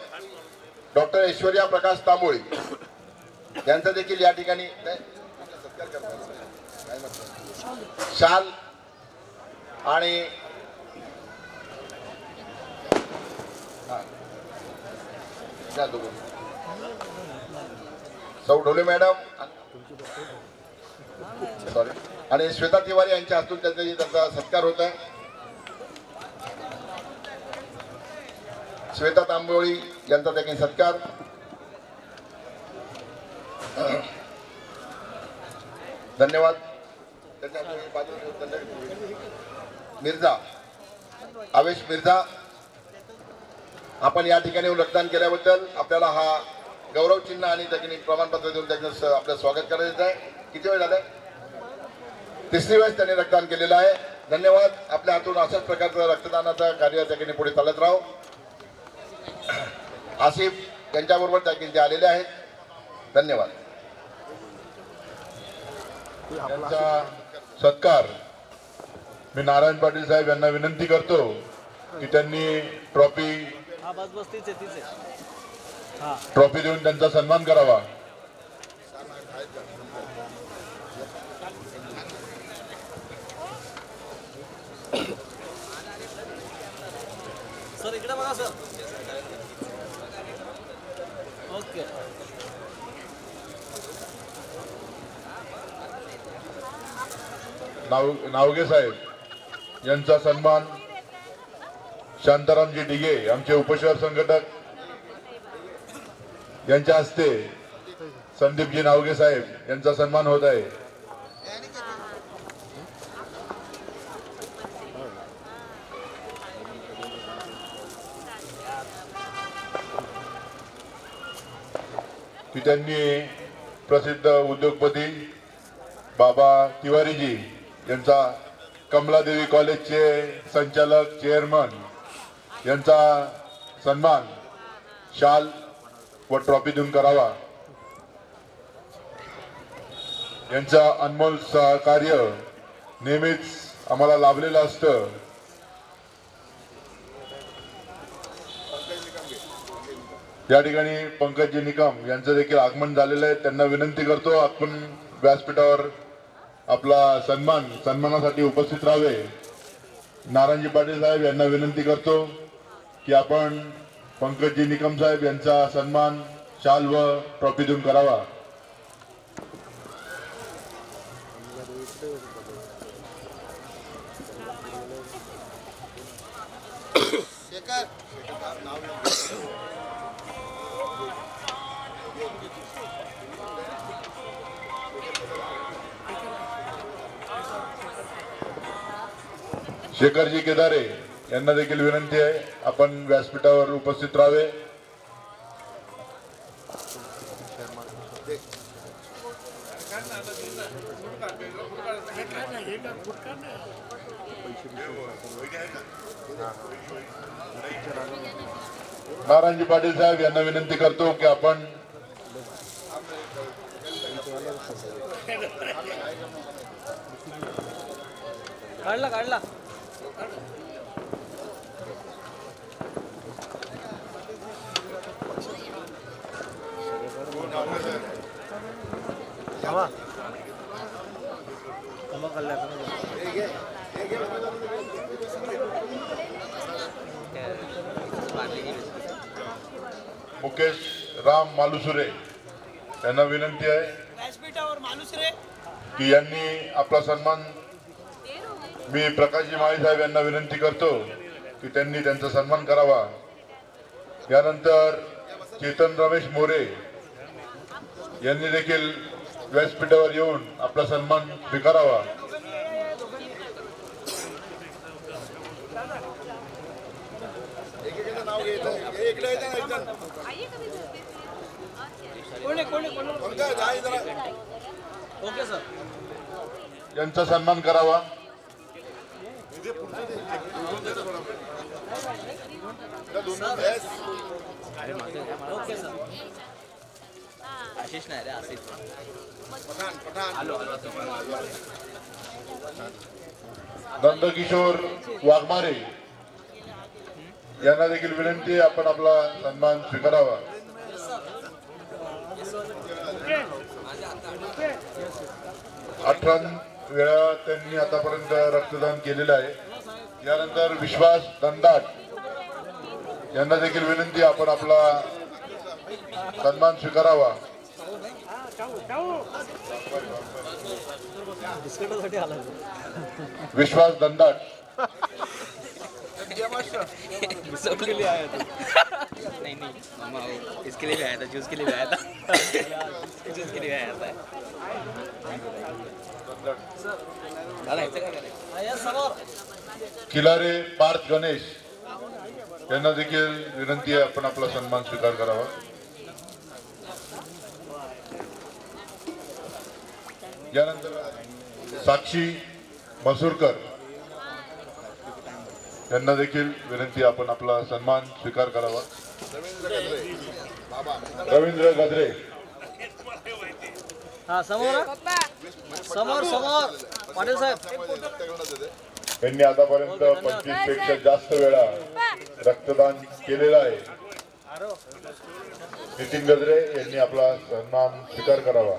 डॉक्टर ऐश्वर्या प्रकाश तांबोळी यांचा देखील या ठिकाणी शाल आणि सौ ढोले मॅडम सॉरी आणि श्वेता तिवारी यांच्या हस्तून त्यांचा सत्कार होत आहे. श्वेता तांबोळी यांचा देखील सत्कार. धन्यवाद. मिर्झा आवेश मिर्झा आपण या ठिकाणी रक्तदान केल्याबद्दल आपल्याला हा गौरव चिन्ह आणि त्याची प्रमाणपत्र देऊन त्याचं आपलं स्वागत करायचं आहे. किती वेळ झालं? तिसरी वेळेस त्यांनी रक्तदान केलेलं आहे. धन्यवाद. आपल्या हातून अशाच प्रकारचं रक्तदानाचं कार्य त्या ठिकाणी पुढे चालत राहू. आसिफ यांच्याबरोबर त्या ठिकाणी आलेले आहेत. धन्यवाद. त्यांचा सत्कार मी नारायण पाटील साहेब यांना विनंती करतो की त्यांनी ट्रॉफी देऊन त्यांचा सन्मान करावा. सर इकडे बघा सर. ओके. नावगे साहेब यांचा सन्मान शांतारामजी डिगे आमचे उपशहर संघटक यांच्या हस्ते संदीपजी नावगे साहेब यांचा सन्मान होत आहे. की त्यांनी प्रसिद्ध उद्योगपती बाबा तिवारीजी यांचा कमलादेवी कॉलेजचे संचालक चेअरमन यांचा सन्मान शाल व ट्रॉफी देऊन करावा. यांचा अनमोल सहकार्य नेहमीच आम्हाला लाभलेलं असतं. या ठिकाणी पंकजी निकम यांचं देखील आगमन झालेलं आहे. त्यांना विनंती करतो आपण व्यासपीठावर आपला सन्मानासाठी उपस्थित राहावे. नारायणजी पाटील साहेब यांना विनंती करतो की आपण पंकजी निकम साहेब यांचा सन्मान शाल व ट्रॉफी देऊन करावा. शेखरजी केदारे यांना देखील विनंती आहे आपण व्यासपीठावर उपस्थित राहावे. नारायणजी पाटील साहेब यांना विनंती करतो की आपण काढला मुकेश राम मालुसुरे यांना विनंती आहे की यांनी आपला सन्मान, मी प्रकाशजी माळी साहेब यांना विनंती करतो की त्यांनी त्यांचा सन्मान करावा. यानंतर चेतन रमेश मोरे यांनी देखील व्यासपीठावर येऊन आपला सन्मान स्वीकारावा. ओके सर, यांचा सन्मान करावा. Okay sir. आशिष नाही रे, आशिष. नंदकिशोर वाघमारे यांना देखील विनंती आहे आपण आपला सन्मान स्वीकारावा. 18 वेळा त्यांनी आतापर्यंत रक्तदान केलेलं आहे. यानंतर विश्वास दंडाट यांना देखील विनंती आपण आपला सन्मान स्वीकारावा. विश्वास दंडाट सबके लिए आया था. नहीं मामा, इसके लिए भी आया था, जूस के लिए भी आया था. जूस के लिए आया था. किलारे पार्थ गणेश यांना देखील विनंती आहे आपण आपला सन्मान स्वीकार करावा. यानंतर साक्षी मसूरकर यांना देखील विनंती आपण आपला सन्मान स्वीकार करावा. रवींद्र गजरे हा, समोर पाटील साहेब यांनी आतापर्यंत 25 पेक्षा जास्त वेळा रक्तदान केलेलं आहे. नितीन गजरे यांनी आपला सन्मान स्वीकार करावा.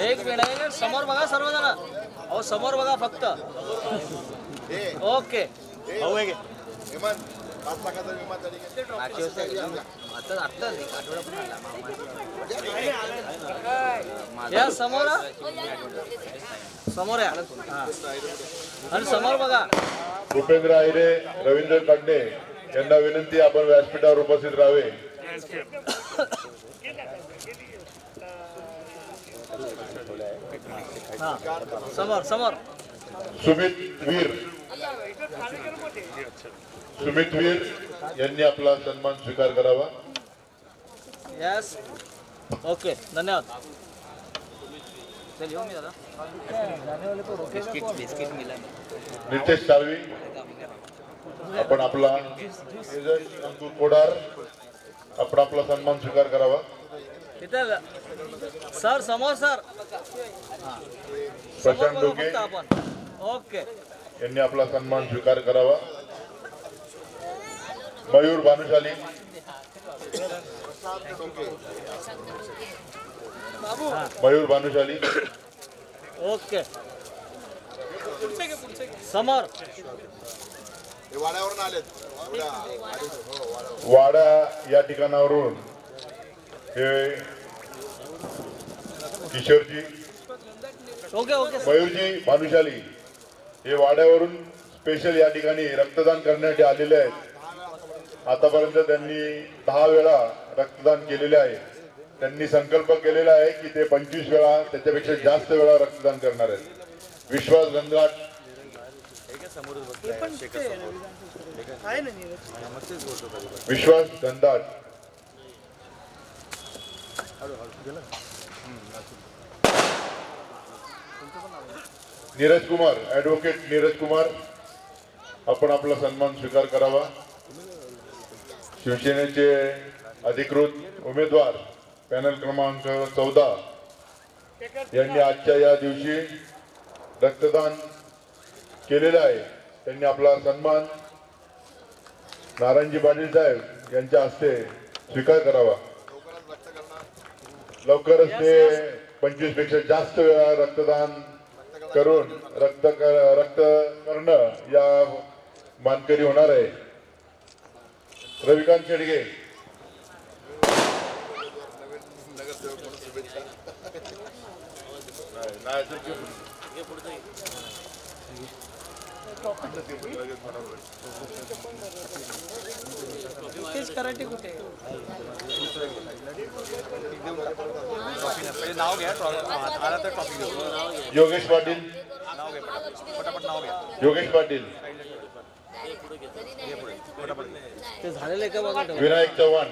एक मिनिट, समोर बघा सर्वजण. अहो समोर बघा फक्त. ओके. या समोर या आणि समोर बघा. भूपेंद्र आहिरे, रवींद्र कांडे यांना विनंती आपण व्यासपीठावर उपस्थित राहावे. समोर सुमित वीर यांनी आपला सन्मान स्वीकार करावा. यस, ओके, धन्यवाद. नितेश साळवी आपण आपला अंकुर कोडार आपण आपला सन्मान स्वीकार करावा. तिथे सर समोर सर. प्रशांत डोके आपण. ओके. यांनी आपला सन्मान स्वीकार करावा. मयूर भानुशाली ओके. समोर वाडा या ठिकाणावरून हे किशोरजी, मयूरजी भानुशाली हे वाड्यावरून स्पेशल या ठिकाणी रक्तदान करण्यासाठी आलेले आहेत. आतापर्यंत त्यांनी 10 वेळा रक्तदान केलेले आहे. त्यांनी संकल्प केलेला आहे की ते 25 वेळा त्याच्यापेक्षा जास्त वेळा रक्तदान करणार आहेत. विश्वास गंगाट, विश्वास गंधाट, नीरज कुमार, ऍडव्होकेट नीरज कुमार, आपण आपला सन्मान स्वीकार करावा. शिवसेनेचे अधिकृत उमेदवार पॅनल क्रमांक 14 यांनी आजच्या या दिवशी रक्तदान केलेलं आहे. त्यांनी आपला सन्मान नारायणजी पाटील साहेब यांच्या हस्ते स्वीकार करावा. लवकरच ते 25 पेक्षा जास्त वेळा रक्तदान करून रक्त करणं या मानकरी होणार आहे. रविकांत शेडगे, कराटे कुठे नाव घ्या आला तर टॉपिक योगेश पाटील, योगेश पाटील, ते झालेलं का बघा. विनायक चव्हाण,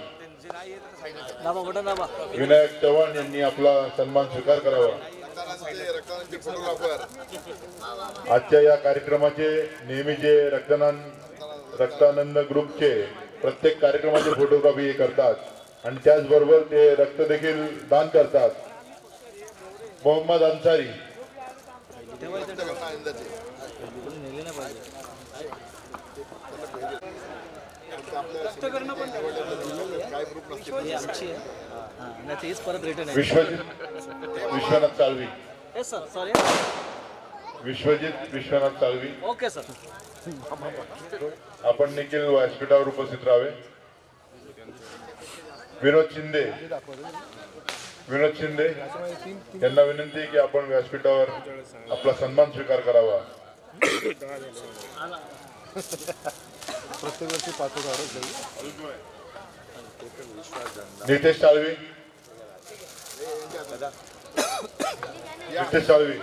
नाबा बटा नाबा. विनायक चव्हाण यांनी आपला सन्मान स्वीकार करावा. आजच्या या कार्यक्रमाचे नेहमीचे रक्तानंद ग्रुपचे प्रत्येक कार्यक्रमाचे फोटोग्राफी करतात आणि त्याचबरोबर ते रक्त देखील दान करतात. मोहम्मद अन्सारी, विश्वनाथ साळवी, विश्वजित विश्वनाथ साळवी. Okay sir. आपण देखील व्यासपीठावर उपस्थित राहावे. विनोद शिंदे, विनोद शिंदे यांना विनंती आहे की आपण व्यासपीठावर आपला सन्मान स्वीकार करावा. नितेश साळवी, नितेश साळवी,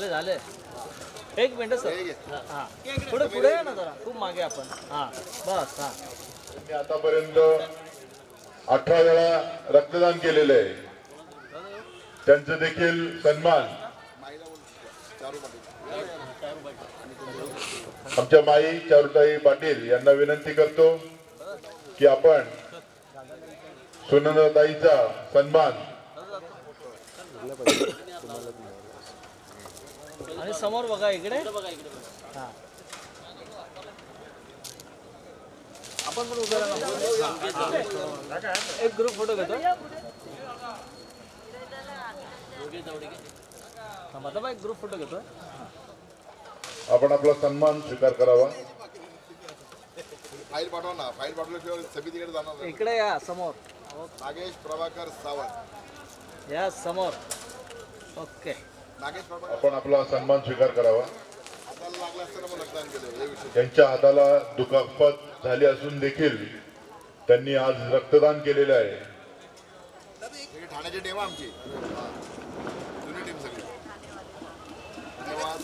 झाले एक मिनिट सर. हा पुढे पुढे या ना जरा, खूप मागे आपण. हा बस. हा आतापर्यंत 18 वेळा रक्तदान केलेलं आहे. त्यांचं देखील सन्मान आमच्या माई चारुताई पाटील यांना विनंती करतो की आपण सुनंदाताईचा सन्मान आणि समोर बघा इकडे. हा आपण पण उभे राहा. एक ग्रुप फोटो घेतो. एक ग्रुप फोटो घेतो. आपण आपला सन्मान स्वीकार करावा. फाईल पाठवा ना, फाईल पाठवल्याशिवाय समितीकडे जाणार नाही. इकडे या समोर. नागेश प्रभाकर सावंत या समोर. ओके. नागेश प्रभाकर आपण आपला सन्मान स्वीकार करावा. हाताला लागला असताना मग रक्तदान केलं. हे विषय त्यांच्या हाताला दुखापत झाली असून देखील त्यांनी आज रक्तदान केलेलं आहे. ही ठाण्याची टीम आमची जुनी टीम सगळी. धन्यवाद.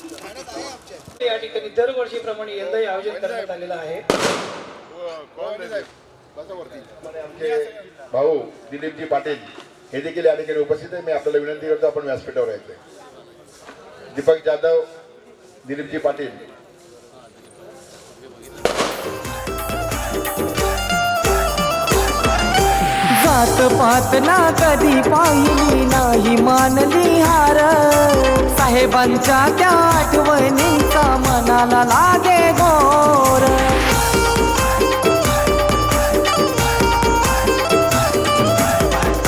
या ठिकाणी दरवर्षीप्रमाणे यंदाही आयोजन करण्यात आलेलं आहे. भाऊ दिलीपजी पाटील हे देखील या ठिकाणी उपस्थित आहे. मी आपल्याला विनंती करतो आपण व्यासपीठावर यायचंय. दीपक जाधव, दिलीपजी पाटील. जात पात ना कधी पाहिली नाही मानली हार. साहेबांच्या त्या आठवणींचा मनाला लागे गोर.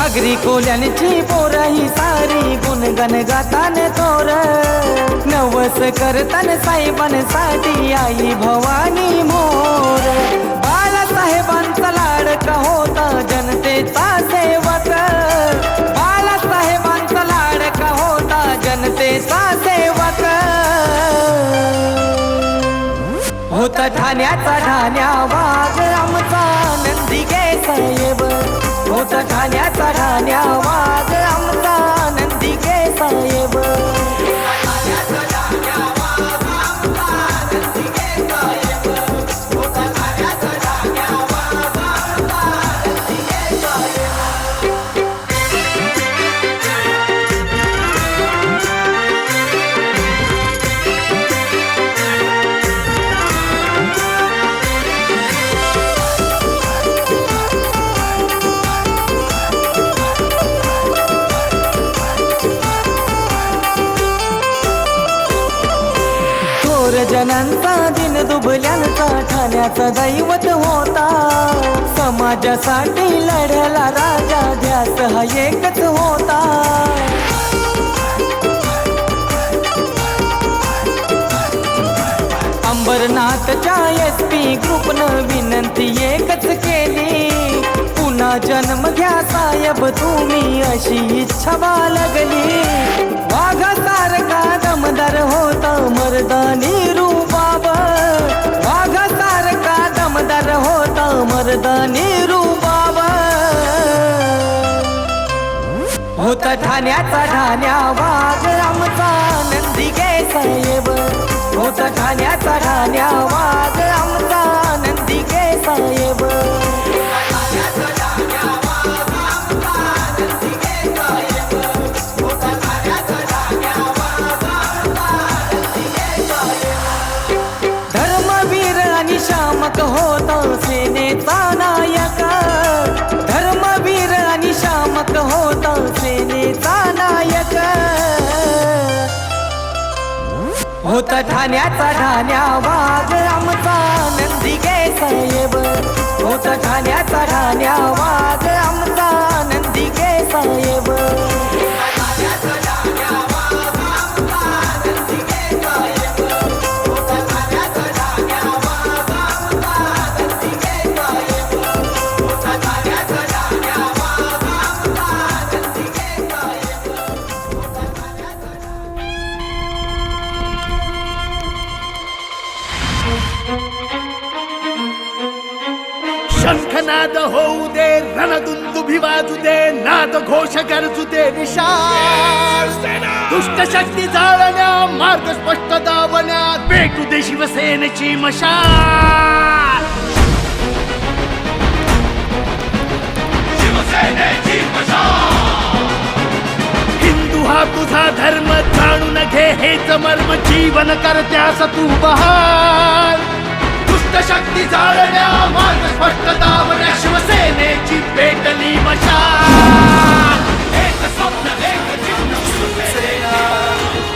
अगरी कोल्यांची पोरही सारी गुणगण गातान तोर. नवस करतान साहेबांसाठी आई भवानी मोर. बाळासाहेबांचा लाडका होता ठाण्याचा ठाण्या वाघ आमचा नंदिके साहेब, होत ठाण्याचा ठाण्या वाघ आमचा नंदिके साहेब. जनांचा दिन दुबल्यांचा ठाण्याचा दैवत होता. समाजासाठी लढला राजा ध्यास हा एकच होता. अंबरनाथच्या SP ग्रुपनं विनंती एकच केली, पुन्हा जन्म घ्या साहेब तुम्ही अशी इच्छा बाळगली. वाघासारखा दमदार होता मर्दानी रुबाब, वाघासारखा दमदार होता मर्दानी रुबाब. होता ठाण्याचा ठाण्या वाघ आमचा नंदिके साहेब, होता ठाण्याचा ठाण्या वाघ आमचा नंदिके साहेब. धर्मवीर आणि शामक होता सेनेचा नायक, धर्मवीर आणि शामक होता सेनेचा नायक. होता ठाण्याचा ठाण्या वाघ आमचा नंदिके साहेब, होता ठाण्याचा ठाण्या वाघ आमचा नंदिके साहेब. शंखनाद होऊ दे, रणदुंदुभी वाजू दे, नाद घोष गरजू दे निशाण. दुष्ट शक्ती जाळण्या मार्ग स्पष्ट दावण्या, पेटू दे शिवसेनेची मशाल. शिवसेनेची मशाल. हिंदू हा तुझा धर्म जाणून घे हेच मर्म, जीवन करत्यास तू बहाल. शक्ती जाळण्या मार्ग स्पष्ट दावण्या, शिवसेनेची पेटली मशाल. एक स्वप्न एक चिन्ह शिवसेना,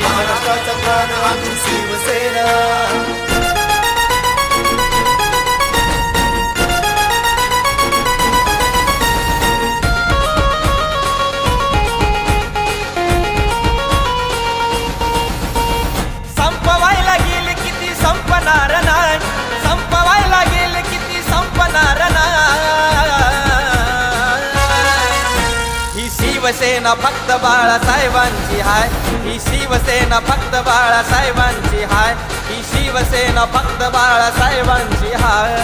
महाराष्ट्राचा प्राण आम्ही शिवसेना. संपवायला गेले किती संपणार नाही, संपवायला गेले किती संपणार नाही. ही शिवसेना फक्त बाळासाहेबांची हाय, ही शिवसेना फक्त बाळासाहेबांची हाय, ही शिवसेना फक्त बाळासाहेबांची हाय.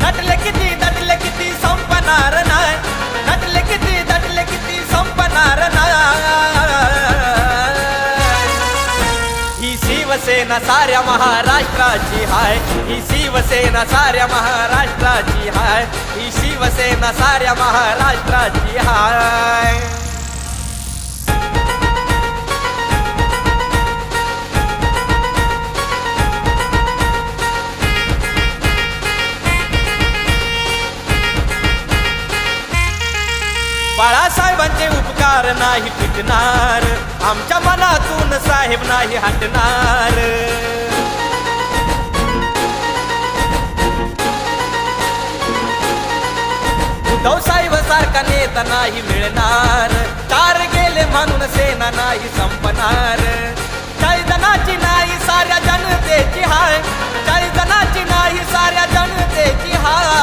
नटले किती दटले किती संपणार नाही, नटले किती दटले किती संपणार नाही. ही शिवसेना साऱ्या महाराष्ट्राची हाय, ही शिवसेना साऱ्या महाराष्ट्राची हाय, ही शिवसेना साऱ्या महाराष्ट्राची हाय. बाळासाहेबांचे उपकार नाही फिटणार, आमच्या मनातून साहेब नाही हटणार. उद्धव साहेब सारखा नेता नाही मिळणार, चार गेले म्हणून सेना नाही संपणार. 40 जणांची नाही साऱ्या जनतेची हाय, 40 जणांची नाही साऱ्या जनतेची हाय.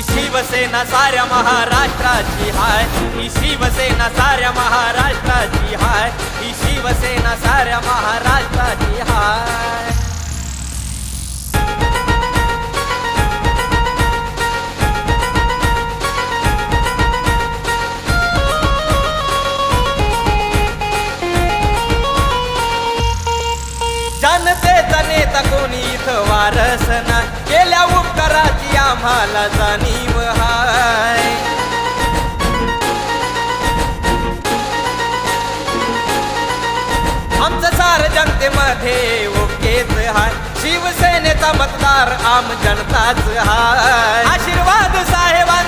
शिवसेना साऱ्या महाराष्ट्राची हाय, ही शिवसेना साऱ्या महाराष्ट्राची हाय, ही शिव शिवसेना साऱ्या महाराष्ट्राची हाय. जनतेचा नेता कोणी इथं वारस ना, केल्या उपकाराची आम्हाला जाणीव हाय. आमचं सार जनतेमध्ये ओकेच हाय. शिवसेनेचा मतदार आम जनताच हाय. आशीर्वाद साहेबांचा